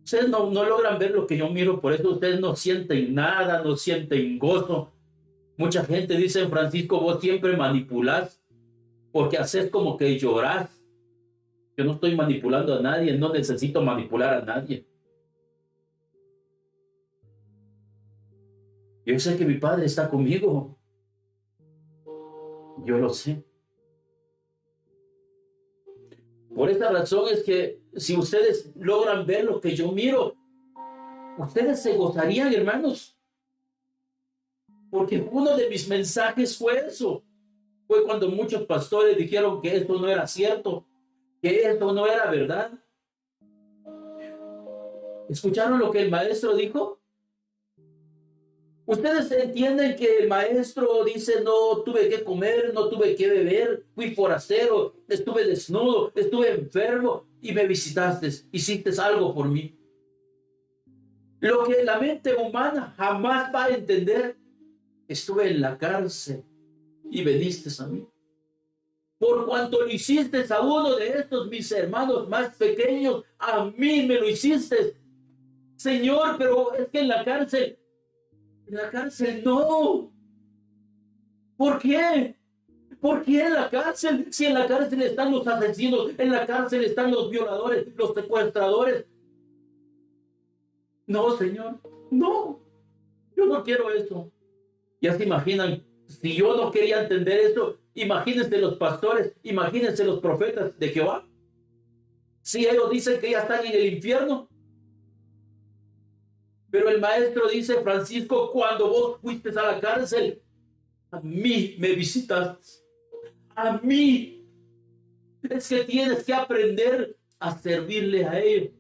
ustedes no logran ver lo que yo miro, por eso ustedes no sienten nada, no sienten gozo. Mucha gente dice, Francisco, vos siempre manipulás, porque haces como que llorás. Yo no estoy manipulando a nadie, no necesito manipular a nadie. Yo sé que mi Padre está conmigo. Yo lo sé. Por esta razón es que si ustedes logran ver lo que yo miro, ustedes se gozarían, hermanos. Porque uno de mis mensajes fue eso. Fue cuando muchos pastores dijeron que esto no era cierto, que esto no era verdad. ¿Escucharon lo que el maestro dijo? Ustedes entienden que el maestro dice, no tuve que comer, no tuve que beber, fui forastero, estuve desnudo, estuve enfermo y me visitaste, hiciste algo por mí. Lo que la mente humana jamás va a entender, estuve en la cárcel y veniste a mí. Por cuanto lo hiciste a uno de estos mis hermanos más pequeños, a mí me lo hiciste. Señor, pero es que en la cárcel no. ¿Por qué? ¿Por qué en la cárcel? Si en la cárcel están los asesinos, en la cárcel están los violadores, los secuestradores. No, Señor, no. Yo no quiero eso. Ya se imaginan, si yo no quería entender eso, imagínense los pastores, imagínense los profetas de Jehová. Si ellos dicen que ya están en el infierno. Pero el maestro dice, Francisco, cuando vos fuiste a la cárcel, a mí me visitaste. A mí. Es que tienes que aprender a servirle a ellos.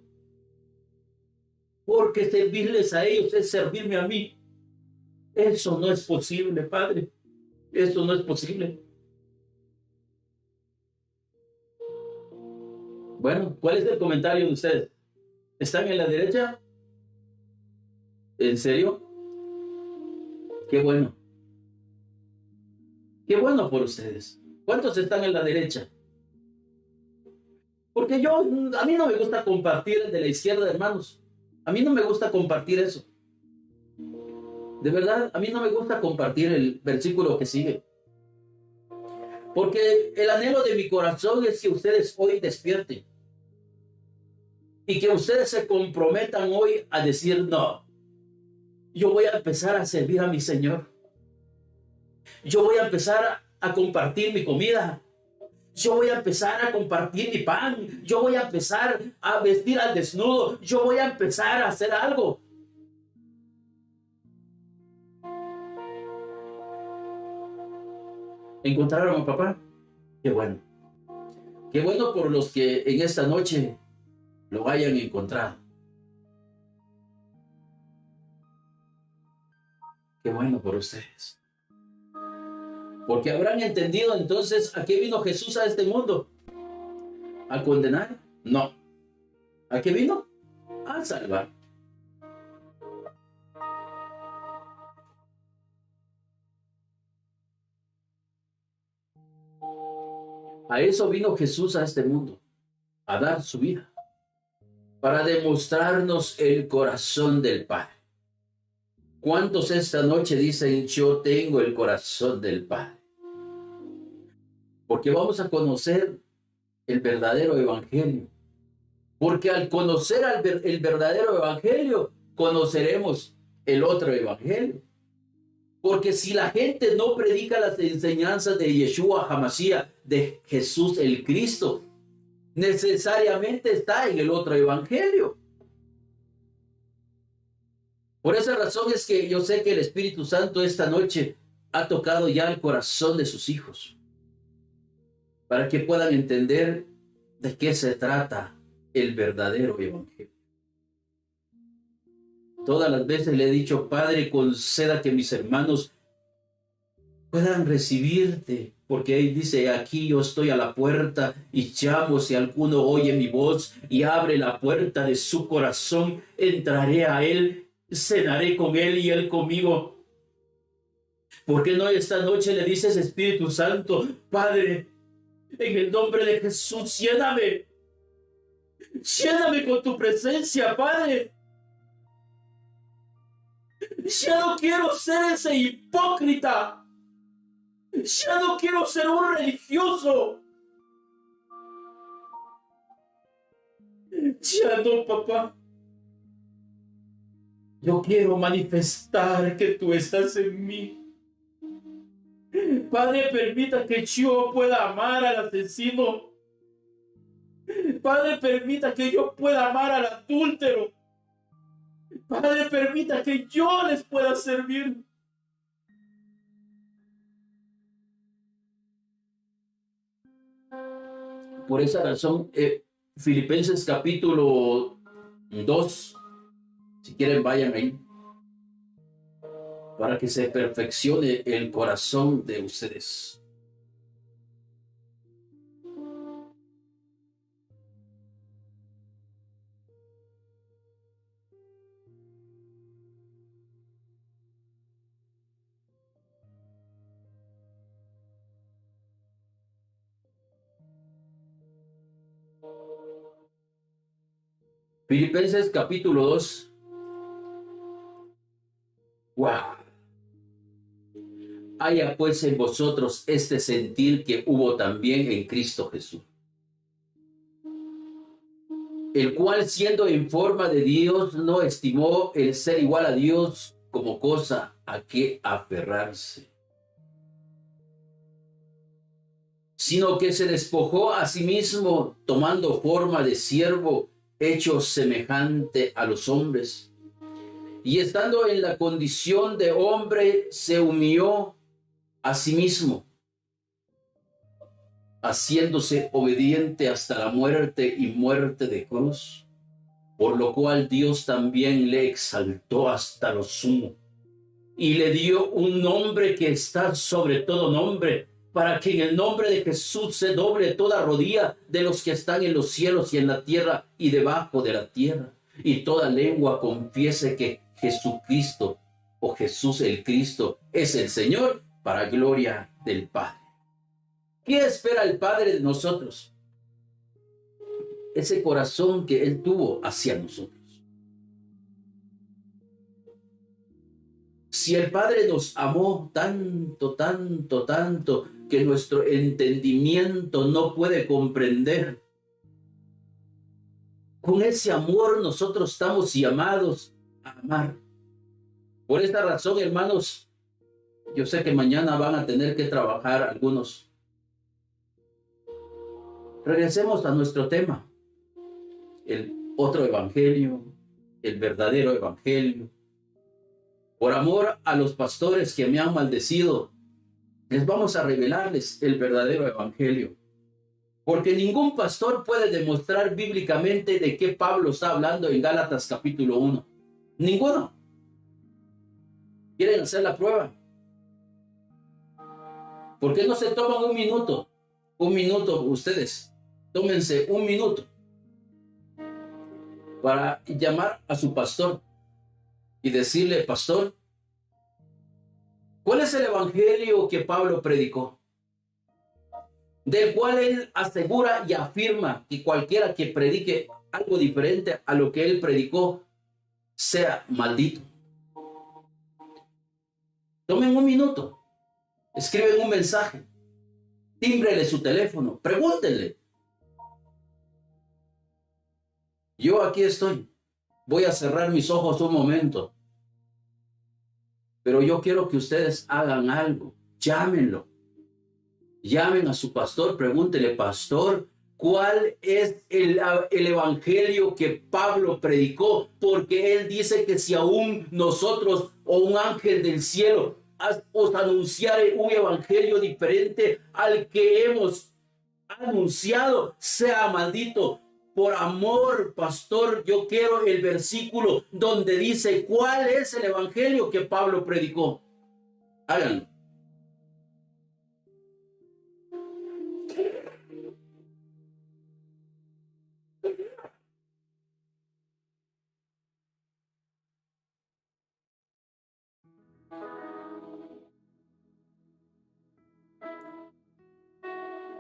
Porque servirles a ellos es servirme a mí. Eso no es posible, Padre. Eso no es posible. Bueno, ¿cuál es el comentario de ustedes? ¿Están en la derecha? ¿En serio? Qué bueno. Qué bueno por ustedes. ¿Cuántos están en la derecha? Porque a mí no me gusta compartir el de la izquierda, hermanos. A mí no me gusta compartir eso. De verdad, a mí no me gusta compartir el versículo que sigue. Porque el anhelo de mi corazón es que ustedes hoy despierten. Y que ustedes se comprometan hoy a decir, no, yo voy a empezar a servir a mi Señor. Yo voy a empezar a compartir mi comida. Yo voy a empezar a compartir mi pan. Yo voy a empezar a vestir al desnudo. Yo voy a empezar a hacer algo. ¿Encontraron a mi papá? Qué bueno. Qué bueno por los que en esta noche lo hayan encontrado. Qué bueno por ustedes. Porque habrán entendido entonces a qué vino Jesús a este mundo. ¿A condenar? No. ¿A qué vino? A salvar. A eso vino Jesús a este mundo, a dar su vida, para demostrarnos el corazón del Padre. ¿Cuántos esta noche dicen, yo tengo el corazón del Padre? Porque vamos a conocer el verdadero evangelio. Porque al conocer el verdadero evangelio, conoceremos el otro evangelio. Porque si la gente no predica las enseñanzas de Yeshua HaMashiach, de Jesús el Cristo, necesariamente está en el otro evangelio. Por esa razón es que yo sé que el Espíritu Santo esta noche ha tocado ya el corazón de sus hijos, para que puedan entender de qué se trata el verdadero evangelio. Todas las veces le he dicho, Padre, conceda que mis hermanos puedan recibirte, porque Él dice, aquí yo estoy a la puerta y llamo, si alguno oye mi voz y abre la puerta de su corazón, entraré a Él, cenaré con Él y Él conmigo. ¿Por qué no esta noche le dices, Espíritu Santo, Padre, en el nombre de Jesús, lléname con tu presencia, Padre? Ya no quiero ser ese hipócrita. Ya no quiero ser un religioso. Ya no, papá. Yo quiero manifestar que tú estás en mí. Padre, permita que yo pueda amar al asesino. Padre, permita que yo pueda amar al adúltero. Padre, permita que yo les pueda servir. Por esa razón, Filipenses capítulo 2, si quieren vayan ahí. para que se perfeccione el corazón de ustedes. Filipenses capítulo 2. ¡Wow! Haya pues en vosotros este sentir que hubo también en Cristo Jesús, el cual siendo en forma de Dios no estimó el ser igual a Dios como cosa a que aferrarse, sino que se despojó a sí mismo tomando forma de siervo, hecho semejante a los hombres, y estando en la condición de hombre se humilló a sí mismo, haciéndose obediente hasta la muerte y muerte de cruz, por lo cual Dios también le exaltó hasta lo sumo y le dio un nombre que está sobre todo nombre, para que en el nombre de Jesús se doble toda rodilla de los que están en los cielos y en la tierra y debajo de la tierra, y toda lengua confiese que Jesucristo o Jesús el Cristo es el Señor, para gloria del Padre. ¿Qué espera el Padre de nosotros? Ese corazón que Él tuvo hacia nosotros. Si el Padre nos amó tanto, tanto, tanto, que nuestro entendimiento no puede comprender, con ese amor nosotros estamos llamados a amar. Por esta razón, hermanos, yo sé que mañana van a tener que trabajar algunos. Regresemos a nuestro tema, el otro evangelio, el verdadero evangelio. Por amor a los pastores que me han maldecido, les vamos a revelarles el verdadero evangelio. Porque ningún pastor puede demostrar bíblicamente de qué Pablo está hablando en Gálatas capítulo 1. Ninguno. ¿Quieren hacer la prueba? ¿Por qué no se toman un minuto? Un minuto ustedes. Tómense un minuto para llamar a su pastor y decirle: pastor, ¿cuál es el evangelio que Pablo predicó? Del cual él asegura y afirma que cualquiera que predique algo diferente a lo que él predicó sea maldito. Tomen un minuto, escriben un mensaje, tímbrele su teléfono, pregúntenle. Yo aquí estoy, voy a cerrar mis ojos un momento, pero yo quiero que ustedes hagan algo, llámenlo. Llamen a su pastor, pregúntele: pastor, ¿cuál es el evangelio que Pablo predicó? Porque él dice que si aún nosotros o un ángel del cielo os anunciare un evangelio diferente al que hemos anunciado, sea maldito. Por amor, pastor, yo quiero el versículo donde dice cuál es el evangelio que Pablo predicó. Háganlo.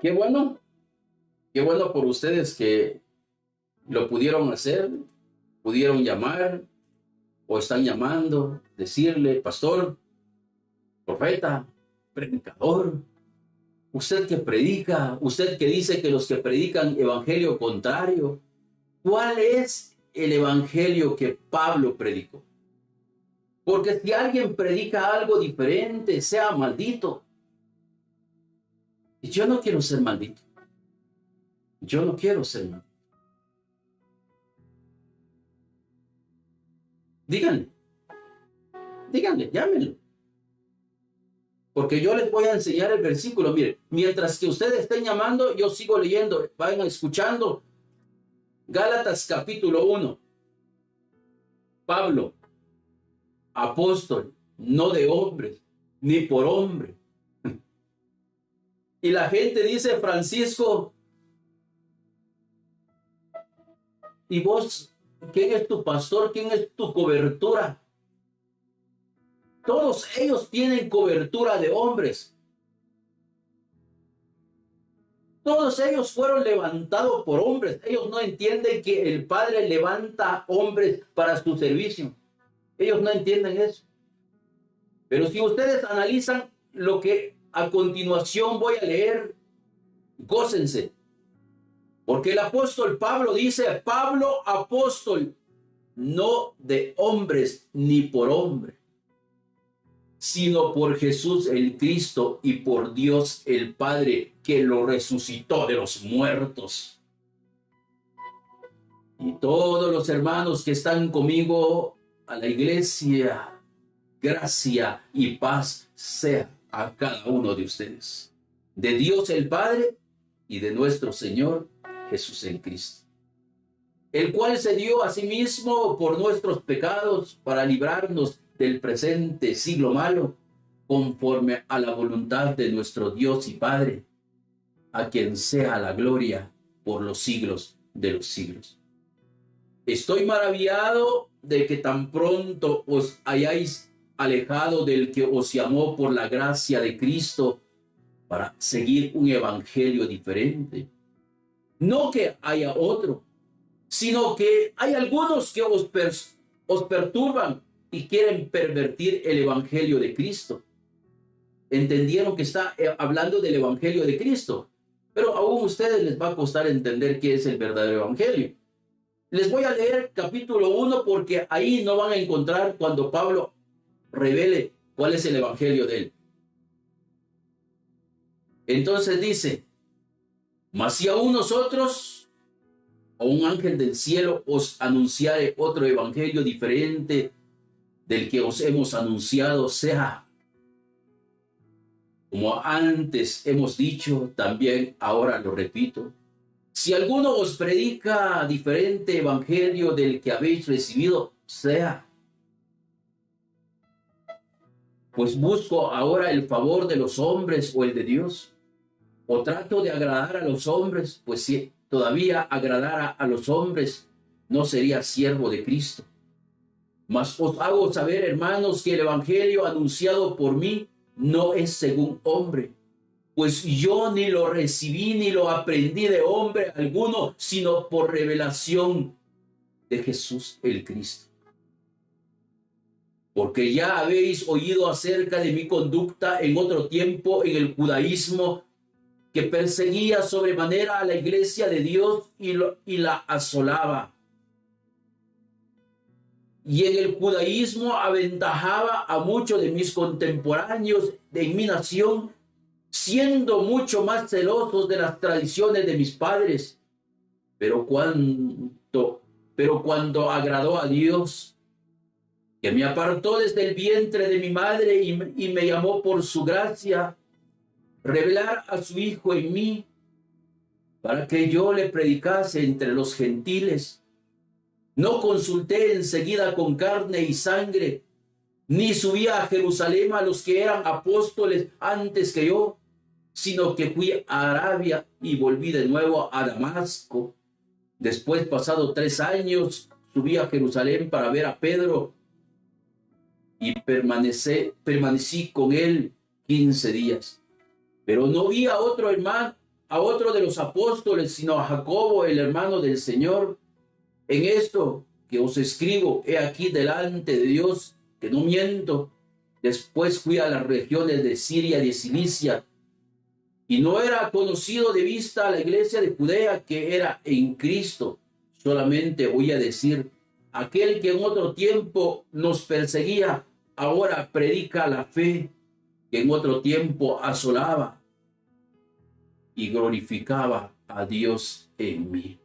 Qué bueno por ustedes que lo pudieron hacer, pudieron llamar o están llamando, decirle: pastor, profeta, predicador, usted que predica, usted que dice que los que predican evangelio contrario, ¿cuál es el evangelio que Pablo predicó? Porque si alguien predica algo diferente, sea maldito. Y yo no quiero ser maldito. Yo no quiero ser maldito. Díganle, llámenlo. Porque yo les voy a enseñar el versículo. Miren, mientras que ustedes estén llamando, yo sigo leyendo, vayan escuchando. Gálatas capítulo 1. Pablo, apóstol, no de hombres, ni por hombre. Y la gente dice, Francisco, ¿y vos quién es tu pastor? ¿Quién es tu cobertura? Todos ellos tienen cobertura de hombres. Todos ellos fueron levantados por hombres. Ellos no entienden que el Padre levanta hombres para su servicio. Ellos no entienden eso. Pero si ustedes analizan lo que a continuación voy a leer, gócense. Porque el apóstol Pablo dice, Pablo apóstol, no de hombres ni por hombre, sino por Jesús el Cristo y por Dios el Padre, que lo resucitó de los muertos. Y todos los hermanos que están conmigo a la iglesia, gracia y paz sea a cada uno de ustedes, de Dios el Padre y de nuestro Señor Jesús en Cristo, el cual se dio a sí mismo por nuestros pecados para librarnos del presente siglo malo, conforme a la voluntad de nuestro Dios y Padre, a quien sea la gloria por los siglos de los siglos. Estoy maravillado de que tan pronto os hayáis alejado del que os llamó por la gracia de Cristo para seguir un evangelio diferente. No que haya otro, sino que hay algunos que os perturban y quieren pervertir el evangelio de Cristo. Entendieron que está hablando del evangelio de Cristo, pero aún a ustedes les va a costar entender qué es el verdadero evangelio. Les voy a leer capítulo 1 porque ahí no van a encontrar cuando Pablo revele cuál es el evangelio de él. Entonces dice, mas si aún nosotros o un ángel del cielo os anunciare otro evangelio diferente del que os hemos anunciado, sea como antes hemos dicho, también ahora lo repito. Si alguno os predica diferente evangelio del que habéis recibido, sea. Pues busco ahora el favor de los hombres o el de Dios. O trato de agradar a los hombres, pues si todavía agradara a los hombres, no sería siervo de Cristo. Mas os hago saber, hermanos, que el evangelio anunciado por mí no es según hombre, pues yo ni lo recibí ni lo aprendí de hombre alguno, sino por revelación de Jesús el Cristo. Porque ya habéis oído acerca de mi conducta en otro tiempo en el judaísmo, que perseguía sobremanera a la iglesia de Dios y la asolaba. Y en el judaísmo aventajaba a muchos de mis contemporáneos de mi nación, siendo mucho más celosos de las tradiciones de mis padres. Pero cuando agradó a Dios, que me apartó desde el vientre de mi madre y me llamó por su gracia, revelar a su Hijo en mí, para que yo le predicase entre los gentiles. No consulté enseguida con carne y sangre, ni subí a Jerusalén a los que eran apóstoles antes que yo, sino que fui a Arabia y volví de nuevo a Damasco. Después, pasado 3 años, subí a Jerusalén para ver a Pedro y permanecí con él 15 días. Pero no vi a otro hermano, a otro de los apóstoles, sino a Jacobo, el hermano del Señor. En esto que os escribo, he aquí delante de Dios, que no miento. Después fui a las regiones de Siria y de Cilicia, y no era conocido de vista a la iglesia de Judea que era en Cristo. Solamente voy a decir, aquel que en otro tiempo nos perseguía, ahora predica la fe, que en otro tiempo asolaba y glorificaba a Dios en mí.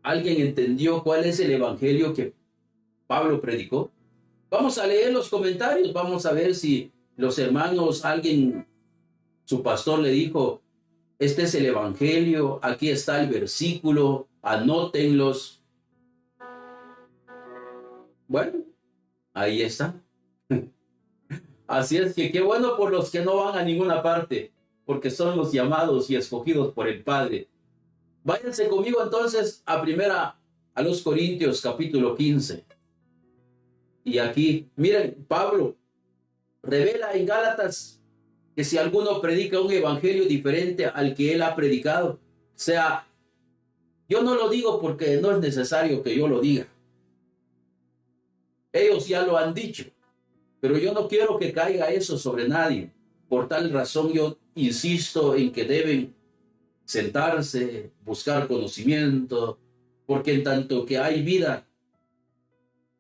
¿Alguien entendió cuál es el evangelio que Pablo predicó? Vamos a leer los comentarios, vamos a ver si los hermanos, su pastor le dijo, este es el evangelio, aquí está el versículo, anótenlos. Bueno, ahí está. Así es que qué bueno por los que no van a ninguna parte, porque son los llamados y escogidos por el Padre. Váyanse conmigo entonces a los Corintios capítulo 15. Y aquí, miren, Pablo revela en Gálatas que si alguno predica un evangelio diferente al que él ha predicado, o sea, yo no lo digo porque no es necesario que yo lo diga. Ellos ya lo han dicho, pero yo no quiero que caiga eso sobre nadie. Por tal razón yo insisto en que deben sentarse, buscar conocimiento, porque en tanto que hay vida,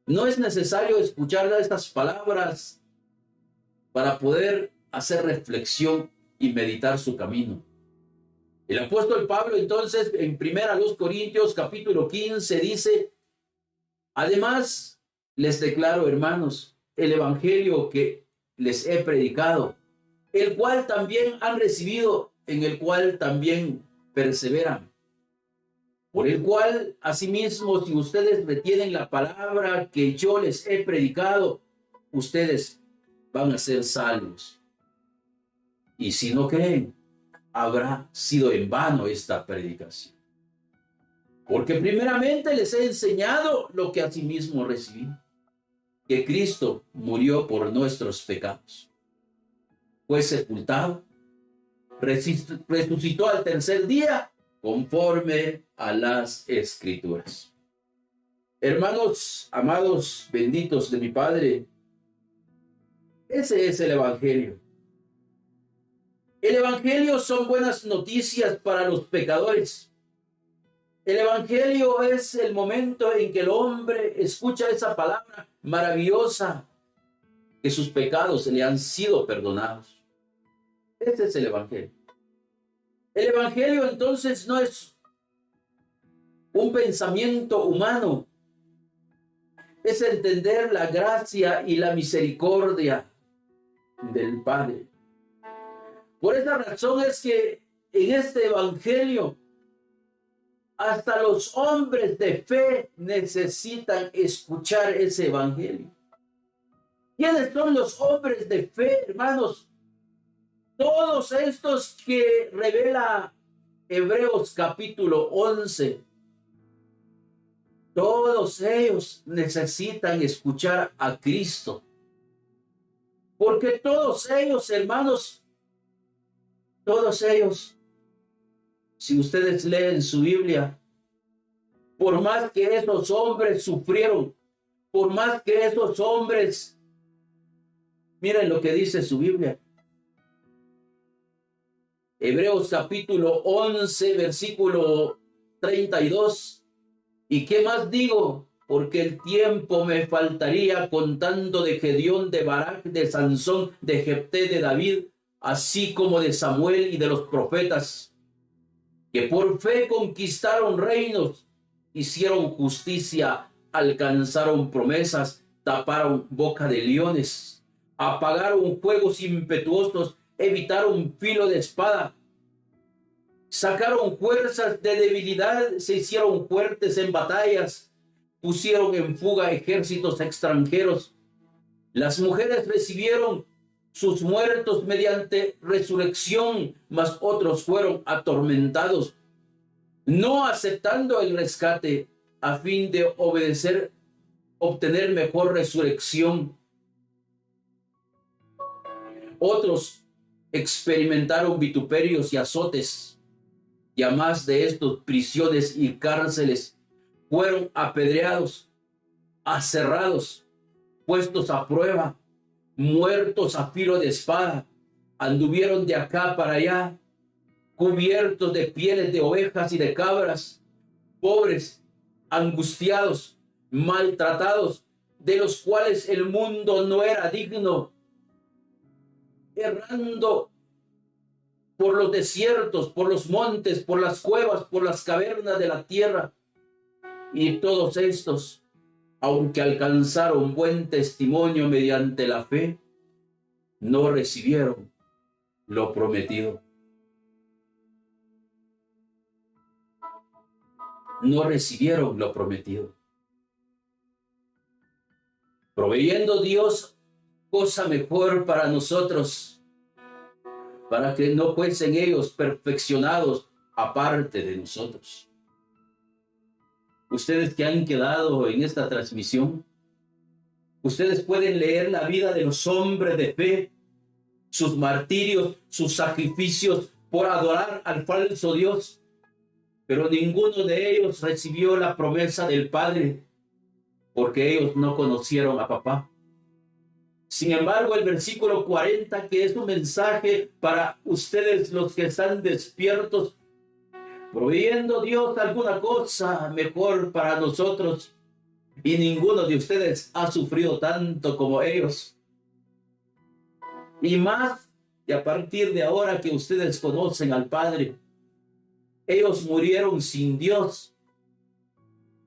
no es necesario escuchar estas palabras para poder hacer reflexión y meditar su camino. El apóstol Pablo entonces en 1 Corintios capítulo 15 dice: además les declaro, hermanos, el evangelio que les he predicado, el cual también han recibido, en el cual también perseveran, por el cual asimismo, si ustedes retienen la palabra que yo les he predicado, ustedes van a ser salvos. Y si no creen, habrá sido en vano esta predicación. Porque primeramente les he enseñado lo que asimismo recibí, que Cristo murió por nuestros pecados, fue sepultado, resucitó al tercer día conforme a las Escrituras. Hermanos, amados, benditos de mi Padre, ese es el Evangelio. El Evangelio son buenas noticias para los pecadores. El Evangelio es el momento en que el hombre escucha esa palabra maravillosa, que sus pecados le han sido perdonados. Ese es el Evangelio. El Evangelio entonces no es un pensamiento humano, es entender la gracia y la misericordia del Padre. Por esa razón es que en este Evangelio hasta los hombres de fe necesitan escuchar ese Evangelio. ¿Quiénes son los hombres de fe, hermanos? Todos estos que revela Hebreos capítulo 11. Todos ellos necesitan escuchar a Cristo. Porque todos ellos, hermanos, todos ellos, si ustedes leen su Biblia, por más que esos hombres sufrieron, por más que esos hombres, miren lo que dice su Biblia. Hebreos capítulo 11, versículo 32. ¿Y qué más digo? Porque el tiempo me faltaría contando de Gedeón, de Barak, de Sansón, de Jefté, de David, así como de Samuel y de los profetas, que por fe conquistaron reinos, hicieron justicia, alcanzaron promesas, taparon boca de leones, apagaron fuegos impetuosos, evitaron filo de espada, sacaron fuerzas de debilidad, se hicieron fuertes en batallas, pusieron en fuga ejércitos extranjeros. Las mujeres recibieron sus muertos mediante resurrección, mas otros fueron atormentados, no aceptando el rescate a fin de obtener mejor resurrección. Otros experimentaron vituperios y azotes, y a más de estos, prisiones y cárceles. Fueron apedreados, aserrados, puestos a prueba, muertos a filo de espada, anduvieron de acá para allá, cubiertos de pieles de ovejas y de cabras, pobres, angustiados, maltratados, de los cuales el mundo no era digno, errando por los desiertos, por los montes, por las cuevas, por las cavernas de la tierra. Y todos estos, aunque alcanzaron buen testimonio mediante la fe, no recibieron lo prometido. No recibieron lo prometido. Proveyendo Dios cosa mejor para nosotros, para que no fuesen ellos perfeccionados aparte de nosotros. Ustedes que han quedado en esta transmisión, ustedes pueden leer la vida de los hombres de fe, sus martirios, sus sacrificios por adorar al falso Dios, pero ninguno de ellos recibió la promesa del Padre, porque ellos no conocieron a papá. Sin embargo, el versículo 40, que es un mensaje para ustedes los que están despiertos, proveyendo Dios alguna cosa mejor para nosotros, y ninguno de ustedes ha sufrido tanto como ellos. Y más, y a partir de ahora que ustedes conocen al Padre, ellos murieron sin Dios.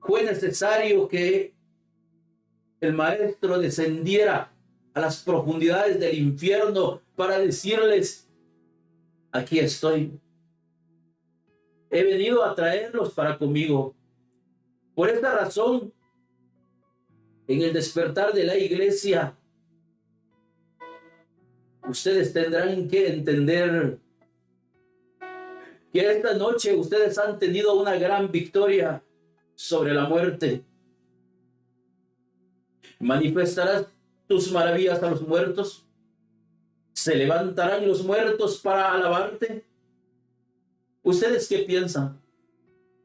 Fue necesario que el Maestro descendiera a las profundidades del infierno para decirles: aquí estoy. He venido a traerlos para conmigo. Por esta razón, en el despertar de la iglesia, ustedes tendrán que entender que esta noche ustedes han tenido una gran victoria sobre la muerte. ¿Manifestarás tus maravillas a los muertos? ¿Se levantarán los muertos para alabarte? ¿Ustedes qué piensan?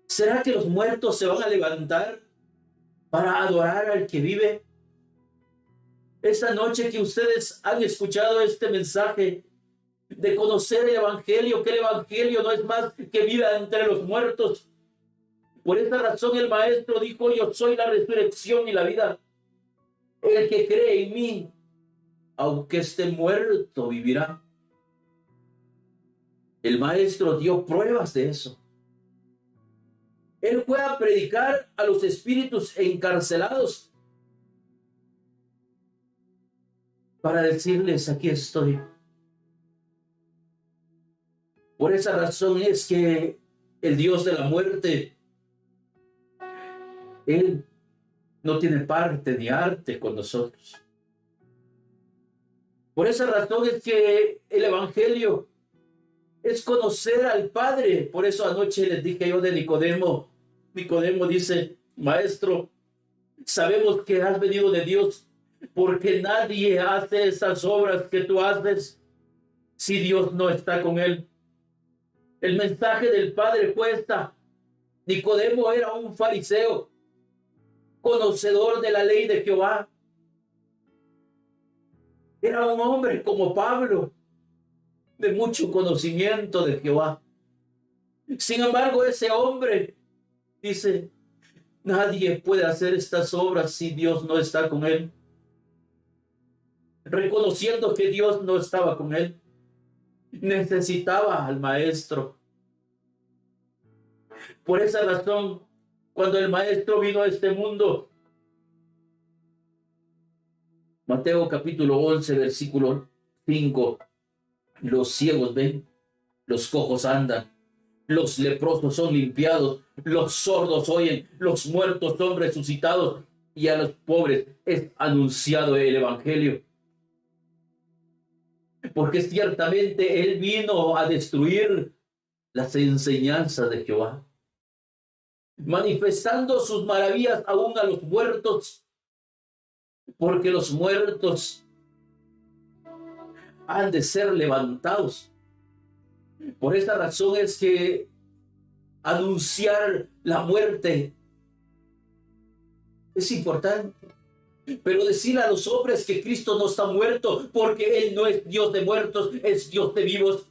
¿Será que los muertos se van a levantar para adorar al que vive? Esta noche que ustedes han escuchado este mensaje de conocer el Evangelio, que el Evangelio no es más que vida entre los muertos. Por esta razón el Maestro dijo: yo soy la resurrección y la vida. El que cree en mí, aunque esté muerto, vivirá. El Maestro dio pruebas de eso. Él fue a predicar a los espíritus encarcelados para decirles: aquí estoy. Por esa razón es que el Dios de la muerte, Él no tiene parte ni arte con nosotros. Por esa razón es que el Evangelio es conocer al Padre. Por eso anoche les dije yo de Nicodemo. Nicodemo dice: Maestro, sabemos que has venido de Dios, porque nadie hace esas obras que tú haces si Dios no está con él. El mensaje del Padre fue esta: Nicodemo era un fariseo, conocedor de la ley de Jehová. Era un hombre como Pablo, de mucho conocimiento de Jehová. Sin embargo, ese hombre dice: nadie puede hacer estas obras si Dios no está con él. Reconociendo que Dios no estaba con él, necesitaba al Maestro. Por esa razón, cuando el Maestro vino a este mundo, Mateo capítulo 11, versículo 5, los ciegos ven, los cojos andan, los leprosos son limpiados, los sordos oyen, los muertos son resucitados, y a los pobres es anunciado el Evangelio. Porque ciertamente Él vino a destruir las enseñanzas de Jehová, manifestando sus maravillas aún a los muertos, porque los muertos han de ser levantados. Por esta razón es que anunciar la muerte es importante. Pero decirle a los hombres que Cristo no está muerto, porque Él no es Dios de muertos, es Dios de vivos.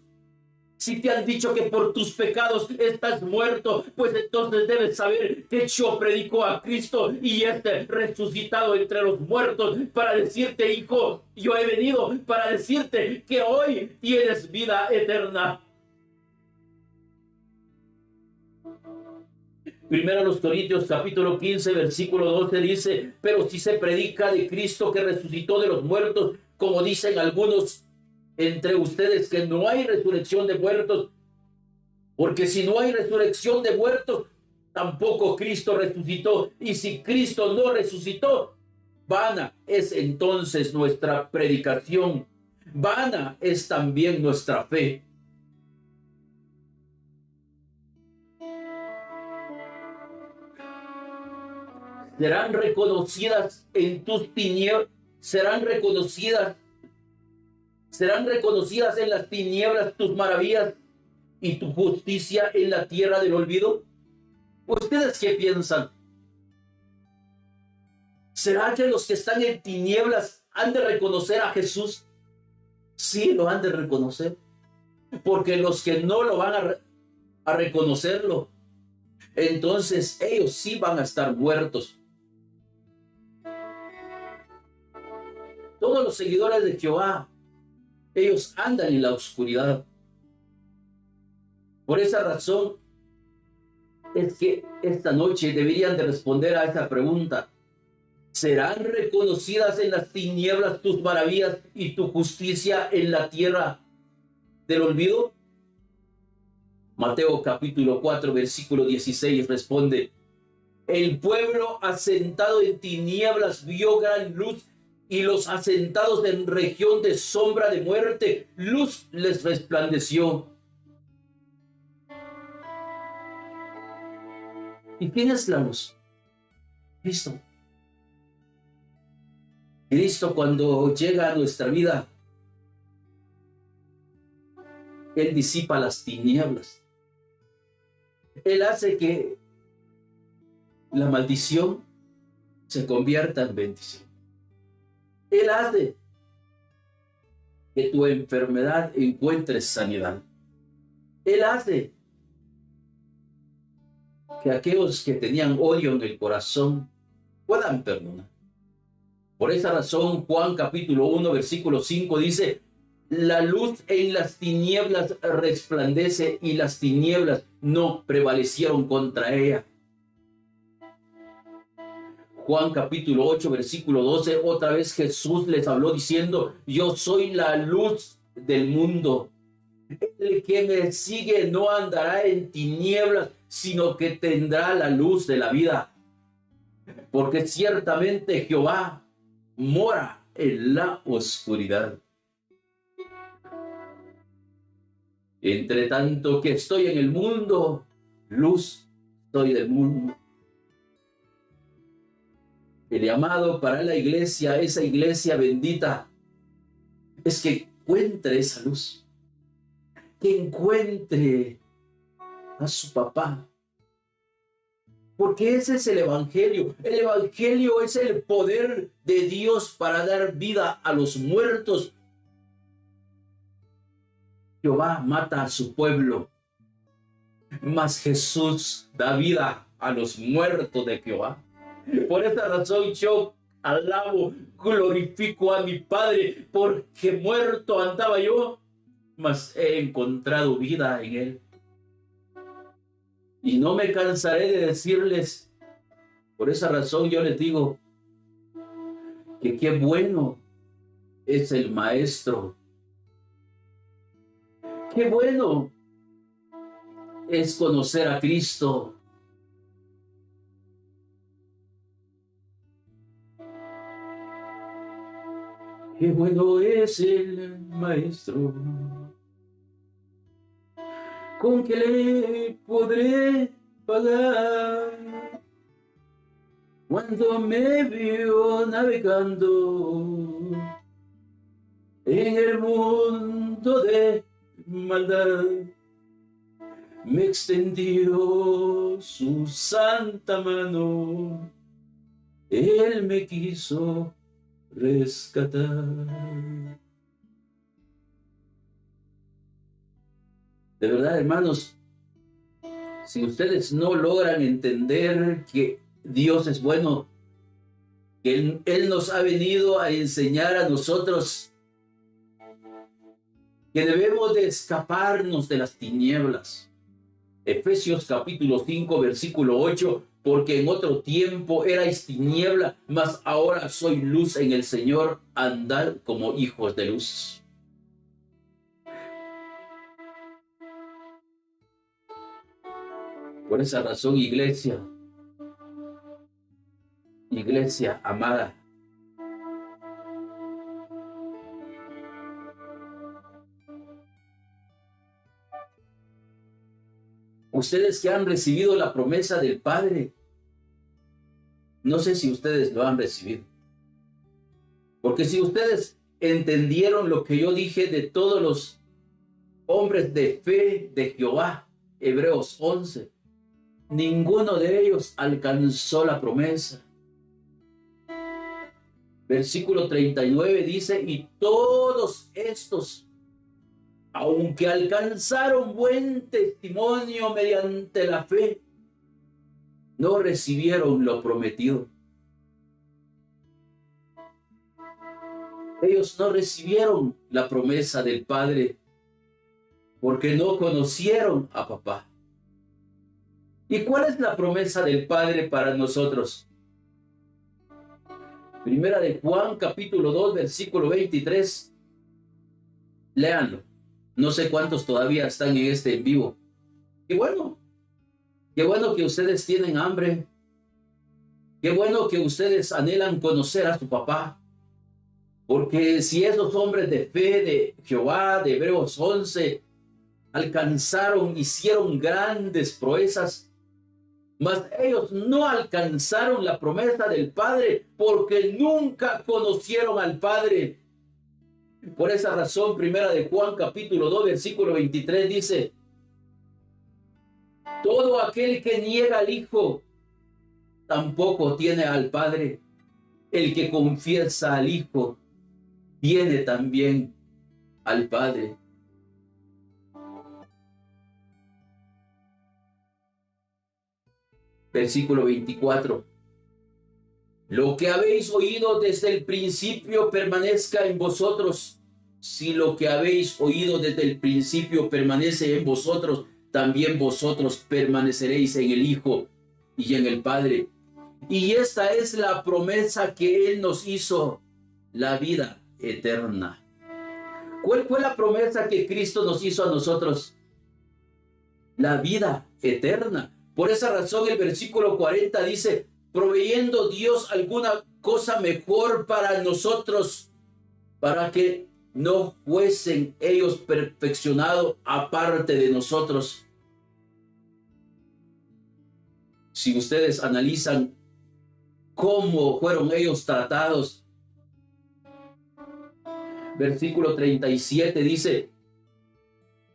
Si te han dicho que por tus pecados estás muerto, pues entonces debes saber que yo predico a Cristo y este resucitado entre los muertos para decirte: hijo, yo he venido para decirte que hoy tienes vida eterna. Primero los Corintios capítulo 15 versículo 12 dice: pero si se predica de Cristo que resucitó de los muertos, como dicen algunos entre ustedes que no hay resurrección de muertos, porque si no hay resurrección de muertos, tampoco Cristo resucitó. Y si Cristo no resucitó, vana es entonces nuestra predicación, vana es también nuestra fe. Serán reconocidas en tus tinieblas, serán reconocidas en las tinieblas tus maravillas y tu justicia en la tierra del olvido. ¿Ustedes qué piensan? ¿Será que los que están en tinieblas han de reconocer a Jesús? Sí, lo han de reconocer. Porque los que no lo van a reconocerlo, entonces ellos sí van a estar muertos. Todos los seguidores de Jehová, ellos andan en la oscuridad. Por esa razón es que esta noche deberían de responder a esa pregunta. ¿Serán reconocidas en las tinieblas tus maravillas y tu justicia en la tierra del olvido? Mateo capítulo 4, versículo 16 responde: el pueblo asentado en tinieblas vio gran luz, y los asentados en región de sombra de muerte, luz les resplandeció. ¿Y quién es la luz? Cristo. Cristo, cuando llega a nuestra vida, Él disipa las tinieblas. Él hace que la maldición se convierta en bendición. Él hace que tu enfermedad encuentre sanidad. Él hace que aquellos que tenían odio en el corazón puedan perdonar. Por esa razón, Juan capítulo 1, versículo 5 dice: la luz en las tinieblas resplandece, y las tinieblas no prevalecieron contra ella. Juan capítulo 8, versículo 12, otra vez Jesús les habló diciendo: yo soy la luz del mundo. El que me sigue no andará en tinieblas, sino que tendrá la luz de la vida. Porque ciertamente Jehová mora en la oscuridad. Entre tanto que estoy en el mundo, luz soy del mundo. El llamado para la iglesia, esa iglesia bendita, es que encuentre esa luz, que encuentre a su papá. Porque ese es el evangelio. El evangelio es el poder de Dios para dar vida a los muertos. Jehová mata a su pueblo, mas Jesús da vida a los muertos de Jehová. Por esta razón yo alabo, glorifico a mi Padre, porque muerto andaba yo, mas he encontrado vida en Él. Y no me cansaré de decirles, por esa razón yo les digo, que qué bueno es el Maestro. Qué bueno es conocer a Cristo. Qué bueno es el Maestro. ¿Con qué le podré pagar cuando me vio navegando en el mundo de maldad? Me extendió su santa mano, Él me quiso rescatar. De verdad, hermanos, si ustedes no logran entender que Dios es bueno, que Él nos ha venido a enseñar a nosotros que debemos de escaparnos de las tinieblas. Efesios capítulo 5, versículo 8, porque en otro tiempo erais tiniebla, mas ahora soy luz en el Señor, andad como hijos de luz. Por esa razón, iglesia amada, Ustedes que han recibido la promesa del Padre, no sé si ustedes lo han recibido. Porque si ustedes entendieron lo que yo dije de todos los hombres de fe de Jehová, Hebreos 11, ninguno de ellos alcanzó la promesa. Versículo 39 dice, y todos estos, aunque alcanzaron buen testimonio mediante la fe, no recibieron lo prometido. Ellos no recibieron la promesa del Padre porque no conocieron a papá. ¿Y cuál es la promesa del Padre para nosotros? Primera de Juan, capítulo 2, versículo 23. Léanlo. No sé cuántos todavía están en este en vivo. Qué bueno que ustedes tienen hambre. Qué bueno que ustedes anhelan conocer a su papá. Porque si esos hombres de fe de Jehová, de Hebreos 11, alcanzaron, hicieron grandes proezas, mas ellos no alcanzaron la promesa del Padre porque nunca conocieron al Padre. Por esa razón, primera de Juan, capítulo 2, versículo 23 dice, todo aquel que niega al Hijo tampoco tiene al Padre. El que confiesa al Hijo tiene también al Padre. Versículo 24. Lo que habéis oído desde el principio permanezca en vosotros. Si lo que habéis oído desde el principio permanece en vosotros, también vosotros permaneceréis en el Hijo y en el Padre. Y esta es la promesa que Él nos hizo, la vida eterna. ¿Cuál fue la promesa que Cristo nos hizo a nosotros? La vida eterna. Por esa razón el versículo 40 dice, proveyendo Dios alguna cosa mejor para nosotros, para que no fuesen ellos perfeccionados aparte de nosotros. Si ustedes analizan cómo fueron ellos tratados, versículo 37 dice,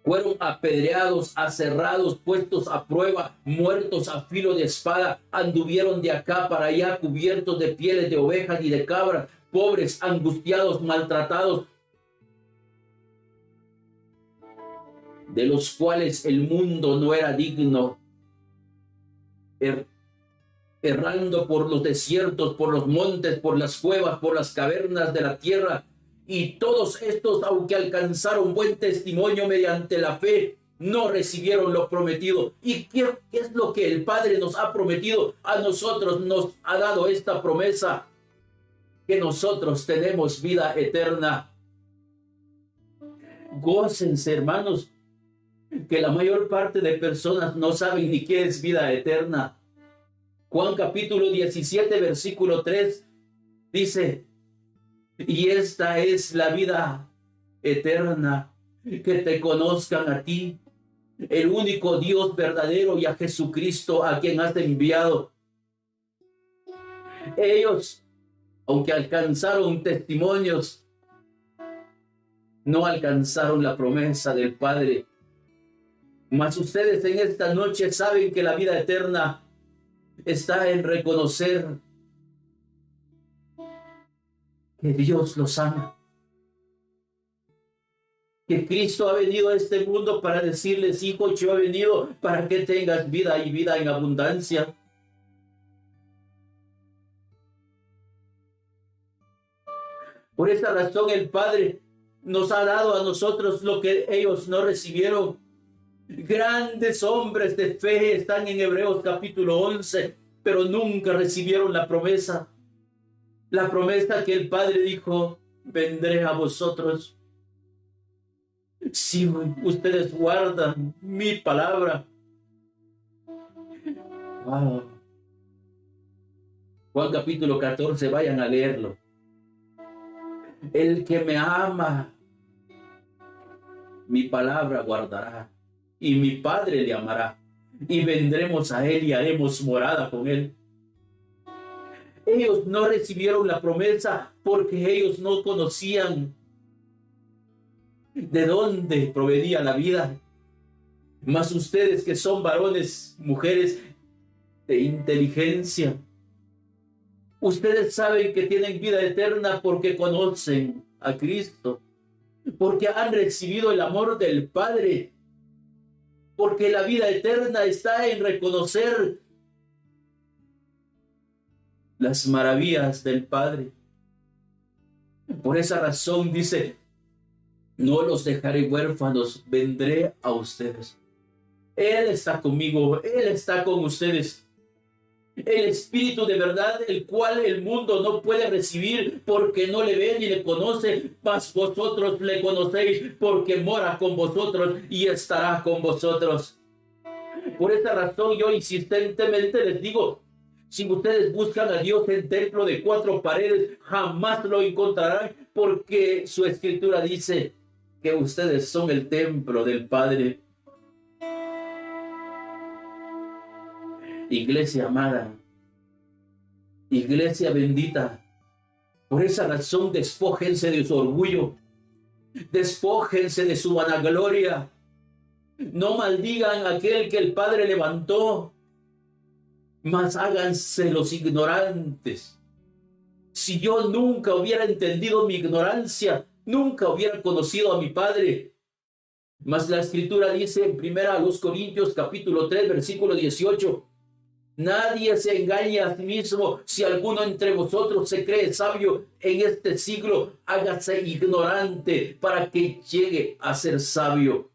fueron apedreados, aserrados, puestos a prueba, muertos a filo de espada, anduvieron de acá para allá, cubiertos de pieles de ovejas y de cabras, pobres, angustiados, maltratados, de los cuales el mundo no era digno, errando por los desiertos, por los montes, por las cuevas, por las cavernas de la tierra. Y todos estos, aunque alcanzaron buen testimonio mediante la fe, no recibieron lo prometido. ¿Y qué es lo que el Padre nos ha prometido? A nosotros nos ha dado esta promesa, que nosotros tenemos vida eterna. Gócense, hermanos, que la mayor parte de personas no saben ni qué es vida eterna. Juan capítulo 17, versículo 3 dice, y esta es la vida eterna, que te conozcan a ti, el único Dios verdadero, y a Jesucristo a quien has enviado. Ellos, aunque alcanzaron testimonios, no alcanzaron la promesa del Padre. Mas ustedes en esta noche saben que la vida eterna está en reconocer que Dios los ama, que Cristo ha venido a este mundo para decirles, hijo, yo he venido para que tengas vida y vida en abundancia. Por esta razón el Padre nos ha dado a nosotros lo que ellos no recibieron. Grandes hombres de fe están en Hebreos capítulo 11, pero nunca recibieron la promesa. La promesa que el Padre dijo, vendré a vosotros si ustedes guardan mi palabra. Wow. Juan capítulo 14, vayan a leerlo. El que me ama, mi palabra guardará, y mi Padre le amará, y vendremos a Él y haremos morada con Él. Ellos no recibieron la promesa porque ellos no conocían de dónde provenía la vida. Mas ustedes que son varones, mujeres de inteligencia, ustedes saben que tienen vida eterna porque conocen a Cristo, porque han recibido el amor del Padre, porque la vida eterna está en reconocer las maravillas del Padre. Por esa razón dice, no los dejaré huérfanos, vendré a ustedes. Él está conmigo, Él está con ustedes. El Espíritu de verdad, el cual el mundo no puede recibir porque no le ve ni le conoce, mas vosotros le conocéis porque mora con vosotros y estará con vosotros. Por esta razón yo insistentemente les digo, si ustedes buscan a Dios en templo de 4 paredes, jamás lo encontrarán, porque su escritura dice que ustedes son el templo del Padre. Iglesia amada, iglesia bendita, por esa razón despójense de su orgullo, despójense de su vanagloria, no maldigan a aquel que el Padre levantó, mas háganse los ignorantes. Si yo nunca hubiera entendido mi ignorancia, nunca hubiera conocido a mi Padre. Mas la Escritura dice en 1 Corintios capítulo 3, versículo 18, nadie se engaña a sí mismo. Si alguno entre vosotros se cree sabio en este siglo, hágase ignorante para que llegue a ser sabio.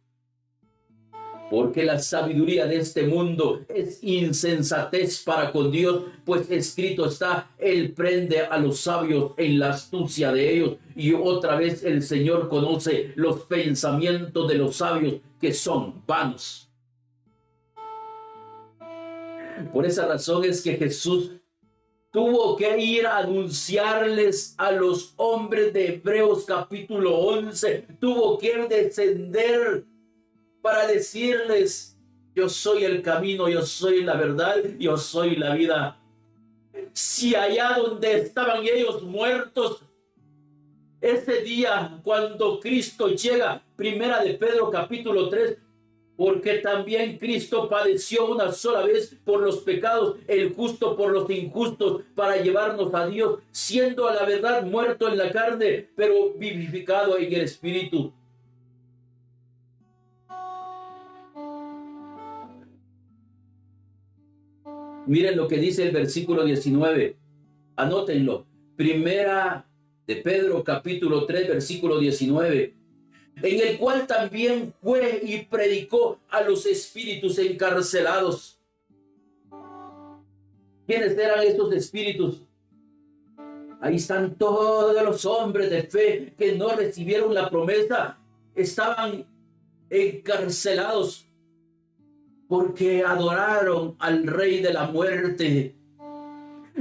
Porque la sabiduría de este mundo es insensatez para con Dios, pues escrito está, Él prende a los sabios en la astucia de ellos. Y otra vez el Señor conoce los pensamientos de los sabios, que son vanos. Por esa razón es que Jesús tuvo que ir a anunciarles a los hombres de Hebreos capítulo 11, tuvo que descender para decirles, yo soy el camino, yo soy la verdad, yo soy la vida. Si allá donde estaban ellos muertos, ese día cuando Cristo llega, 1 de Pedro capítulo 3, porque también Cristo padeció una sola vez por los pecados, el justo por los injustos, para llevarnos a Dios, siendo a la verdad muerto en la carne, pero vivificado en el Espíritu. Miren lo que dice el versículo 19. Anótenlo. 1 de Pedro capítulo 3, versículo 19. En el cual también fue y predicó a los espíritus encarcelados. ¿Quiénes eran estos espíritus? Ahí están todos los hombres de fe que no recibieron la promesa. Estaban encarcelados porque adoraron al Rey de la muerte.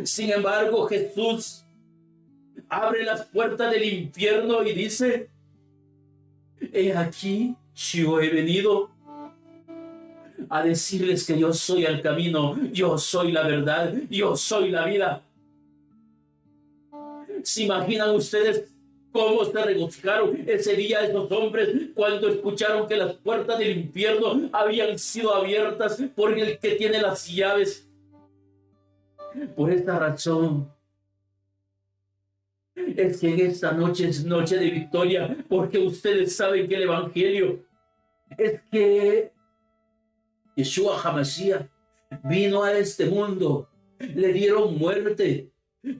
Sin embargo, Jesús abre las puertas del infierno y dice, he aquí, yo he venido a decirles que yo soy el camino, yo soy la verdad, yo soy la vida. ¿Se imaginan ustedes cómo se regocijaron ese día esos hombres cuando escucharon que las puertas del infierno habían sido abiertas por el que tiene las llaves? Por esta razón es que en esta noche es noche de victoria, porque ustedes saben que el Evangelio es que Yeshua HaMashiach vino a este mundo, le dieron muerte,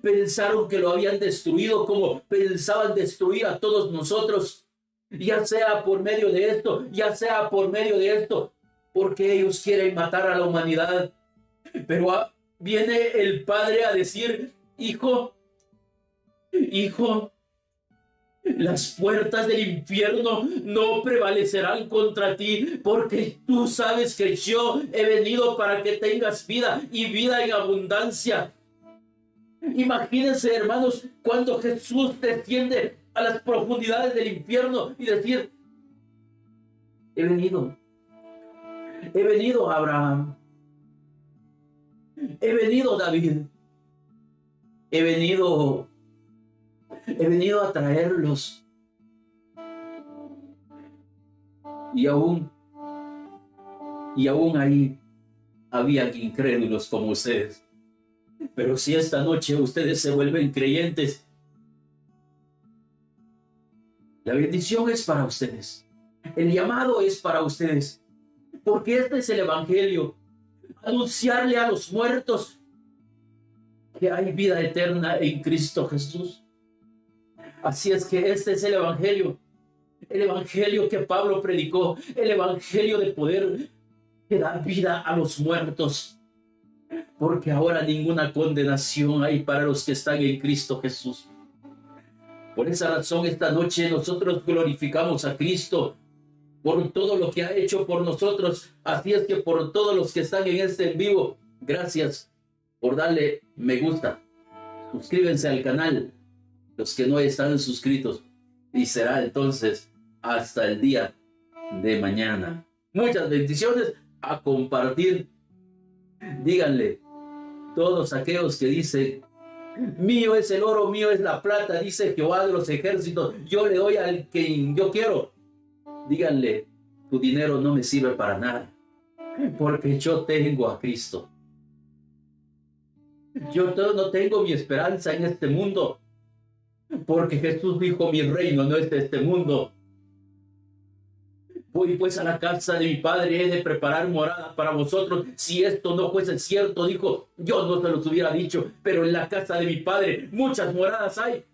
pensaron que lo habían destruido como pensaban destruir a todos nosotros, ya sea por medio de esto, ya sea por medio de esto, porque ellos quieren matar a la humanidad. Pero viene el Padre a decir, hijo, las puertas del infierno no prevalecerán contra ti, porque tú sabes que yo he venido para que tengas vida y vida en abundancia. Imagínense, hermanos, cuando Jesús desciende a las profundidades del infierno y decir, he venido He venido Abraham, he venido David, he venido, he venido a traerlos. Y aún ahí había incrédulos como ustedes. Pero si esta noche ustedes se vuelven creyentes, la bendición es para ustedes. El llamado es para ustedes. Porque este es el evangelio. Anunciarle a los muertos que hay vida eterna en Cristo Jesús. Así es que este es el evangelio que Pablo predicó, el evangelio de poder que da vida a los muertos, porque ahora ninguna condenación hay para los que están en Cristo Jesús. Por esa razón esta noche nosotros glorificamos a Cristo por todo lo que ha hecho por nosotros. Así es que por todos los que están en este en vivo, gracias por darle me gusta, suscríbanse al canal, los que no están suscritos, y será entonces hasta el día de mañana. Muchas bendiciones, a compartir. Díganle, todos aquellos que dicen, mío es el oro, mío es la plata, dice Jehová de los ejércitos, yo le doy al que yo quiero. Díganle, tu dinero no me sirve para nada, porque yo tengo a Cristo. Yo no tengo mi esperanza en este mundo, porque Jesús dijo, mi reino no es de este mundo. Voy pues a la casa de mi Padre, he de preparar morada para vosotros. Si esto no fuese cierto, dijo, yo no se los hubiera dicho, pero en la casa de mi Padre muchas moradas hay.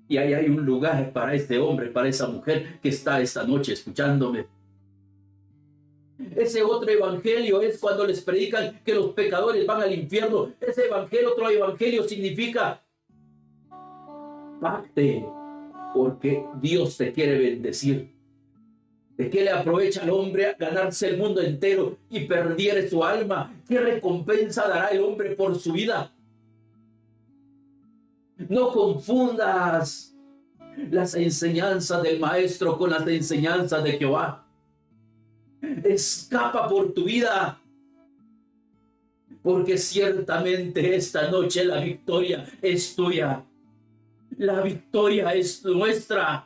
Y ahí hay un lugar para este hombre, para esa mujer que está esta noche escuchándome. Ese otro evangelio es cuando les predican que los pecadores van al infierno. Ese evangelio, otro evangelio significa pacte, porque Dios te quiere bendecir. ¿De qué le aprovecha al hombre a ganarse el mundo entero y perdiere su alma? ¿Qué recompensa dará el hombre por su vida? No confundas las enseñanzas del maestro con las enseñanzas de Jehová. Escapa por tu vida, porque ciertamente esta noche la victoria es tuya. La victoria es nuestra.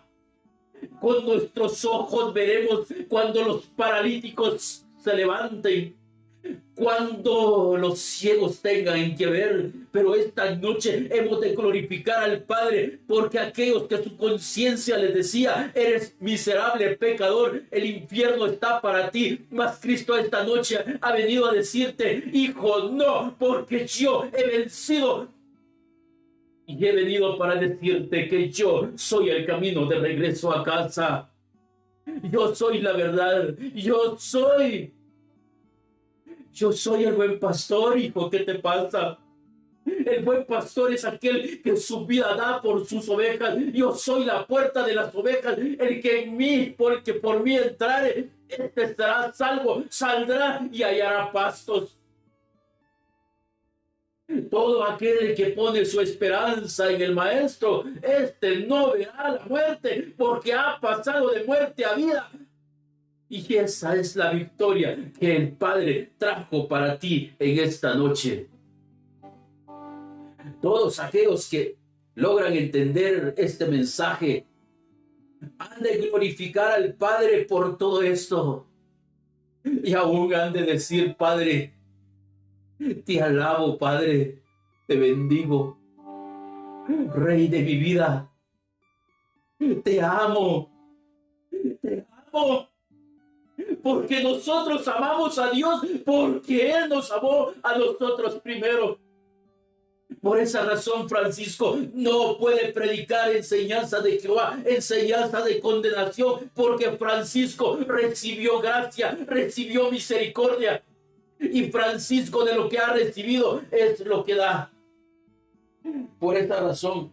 Con nuestros ojos veremos cuando los paralíticos se levanten, cuando los ciegos tengan que ver. Pero esta noche hemos de glorificar al Padre, porque aquellos que su conciencia les decía, eres miserable pecador, el infierno está para ti, mas Cristo esta noche ha venido a decirte, hijo, no, porque yo he vencido. Y he venido para decirte que yo soy el camino de regreso a casa. Yo soy la verdad. Yo soy el buen pastor, hijo. ¿Qué te pasa? El buen pastor es aquel que su vida da por sus ovejas. Yo soy la puerta de las ovejas. El que en mí, porque por mí entrare, este estará salvo. Saldrá y hallará pastos. Todo aquel que pone su esperanza en el Maestro, este no verá la muerte, porque ha pasado de muerte a vida. Y esa es la victoria que el Padre trajo para ti en esta noche. Todos aquellos que logran entender este mensaje han de glorificar al Padre por todo esto. Y aún han de decir, Padre, te alabo, Padre, te bendigo, Rey de mi vida, te amo, porque nosotros amamos a Dios, porque Él nos amó a nosotros primero. Por esa razón, Francisco no puede predicar enseñanza de Jehová, enseñanza de condenación, porque Francisco recibió gracia, recibió misericordia. Y Francisco de lo que ha recibido es lo que da. Por esta razón,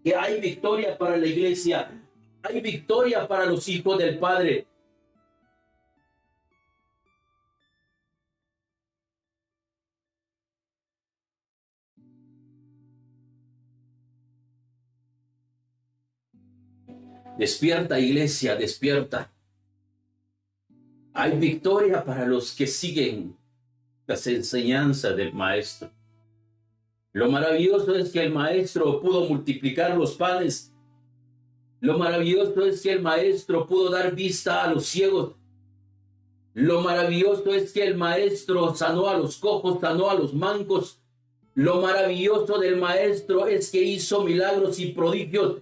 que hay victoria para la iglesia, hay victoria para los hijos del Padre. Despierta, iglesia, despierta. Hay victoria para los que siguen las enseñanzas del Maestro. Lo maravilloso es que el Maestro pudo multiplicar los panes. Lo maravilloso es que el Maestro pudo dar vista a los ciegos. Lo maravilloso es que el Maestro sanó a los cojos, sanó a los mancos. Lo maravilloso del Maestro es que hizo milagros y prodigios.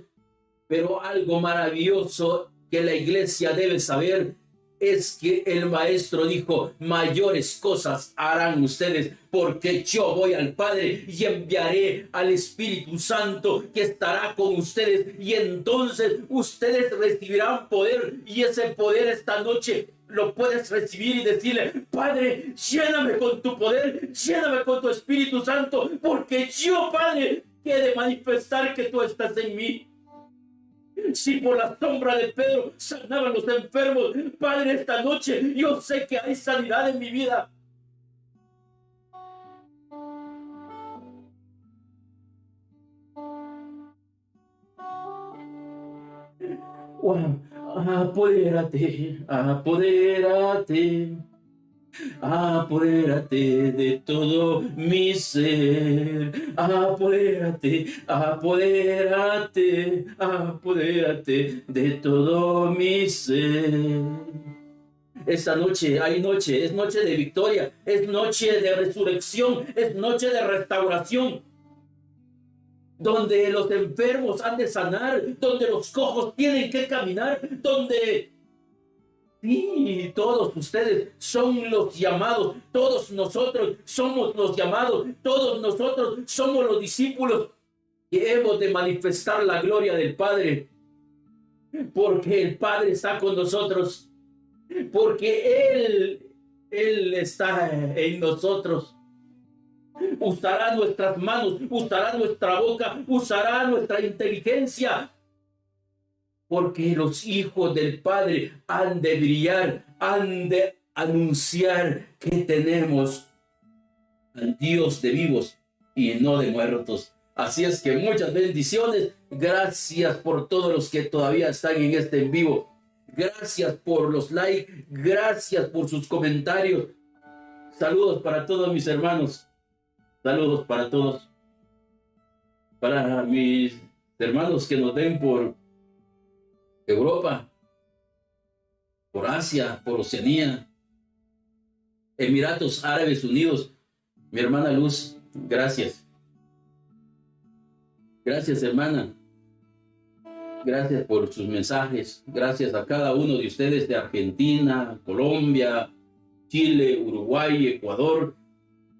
Pero algo maravilloso que la iglesia debe saber es que el Maestro dijo: mayores cosas harán ustedes, porque yo voy al Padre y enviaré al Espíritu Santo que estará con ustedes, y entonces ustedes recibirán poder, y ese poder esta noche lo puedes recibir y decirle: Padre, lléname con tu poder, lléname con tu Espíritu Santo, porque yo, Padre, quiero manifestar que tú estás en mí. Si por la sombra de Pedro sanaban los enfermos, Padre, esta noche yo sé que hay sanidad en mi vida. Wow. Apodérate, apodérate, apodérate de todo mi ser. Apodérate, apodérate, apodérate de todo mi ser. Esta noche hay noche, es noche de victoria, es noche de resurrección, es noche de restauración, donde los enfermos han de sanar, donde los cojos tienen que caminar, donde sí, todos ustedes son los llamados, todos nosotros somos los llamados, todos nosotros somos los discípulos que hemos de manifestar la gloria del Padre, porque el Padre está con nosotros, porque Él está en nosotros. Usará nuestras manos, usará nuestra boca, usará nuestra inteligencia, porque los hijos del Padre han de brillar, han de anunciar que tenemos al Dios de vivos y no de muertos. Así es que muchas bendiciones. Gracias por todos los que todavía están en este en vivo. Gracias por los likes. Gracias por sus comentarios. Saludos para todos mis hermanos. Saludos para todos. Para mis hermanos que nos ven por Europa, por Asia, por Oceanía, Emiratos Árabes Unidos. Mi hermana Luz, gracias. Gracias, hermana. Gracias por sus mensajes. Gracias a cada uno de ustedes de Argentina, Colombia, Chile, Uruguay, Ecuador,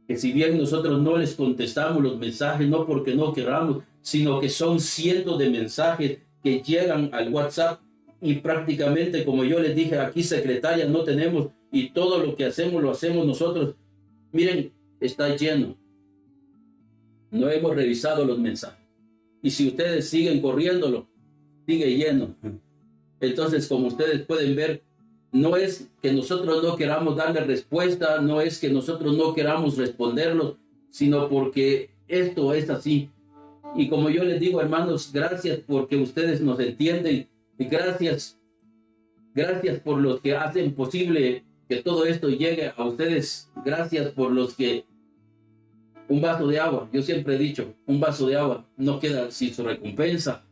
que si bien nosotros no les contestamos los mensajes, no porque no queramos, sino que son cientos de mensajes que llegan al WhatsApp, y prácticamente, como yo les dije, aquí secretaria no tenemos, y todo lo que hacemos lo hacemos nosotros. Miren, está lleno. No hemos revisado los mensajes. Y si ustedes siguen corriéndolo, sigue lleno. Entonces, como ustedes pueden ver, no es que nosotros no queramos darle respuesta, no es que nosotros no queramos responderlos, sino porque esto es así. Y como yo les digo, hermanos, gracias porque ustedes nos entienden, y gracias por los que hacen posible que todo esto llegue a ustedes. Gracias por los que un vaso de agua, yo siempre he dicho, un vaso de agua no queda sin su recompensa.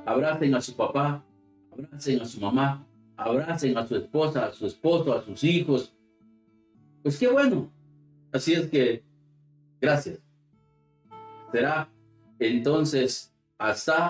Abracen a su papá, abracen a su mamá, abracen a su esposa, a su esposo, a sus hijos. Pues qué bueno. Así es que, gracias. Será entonces hasta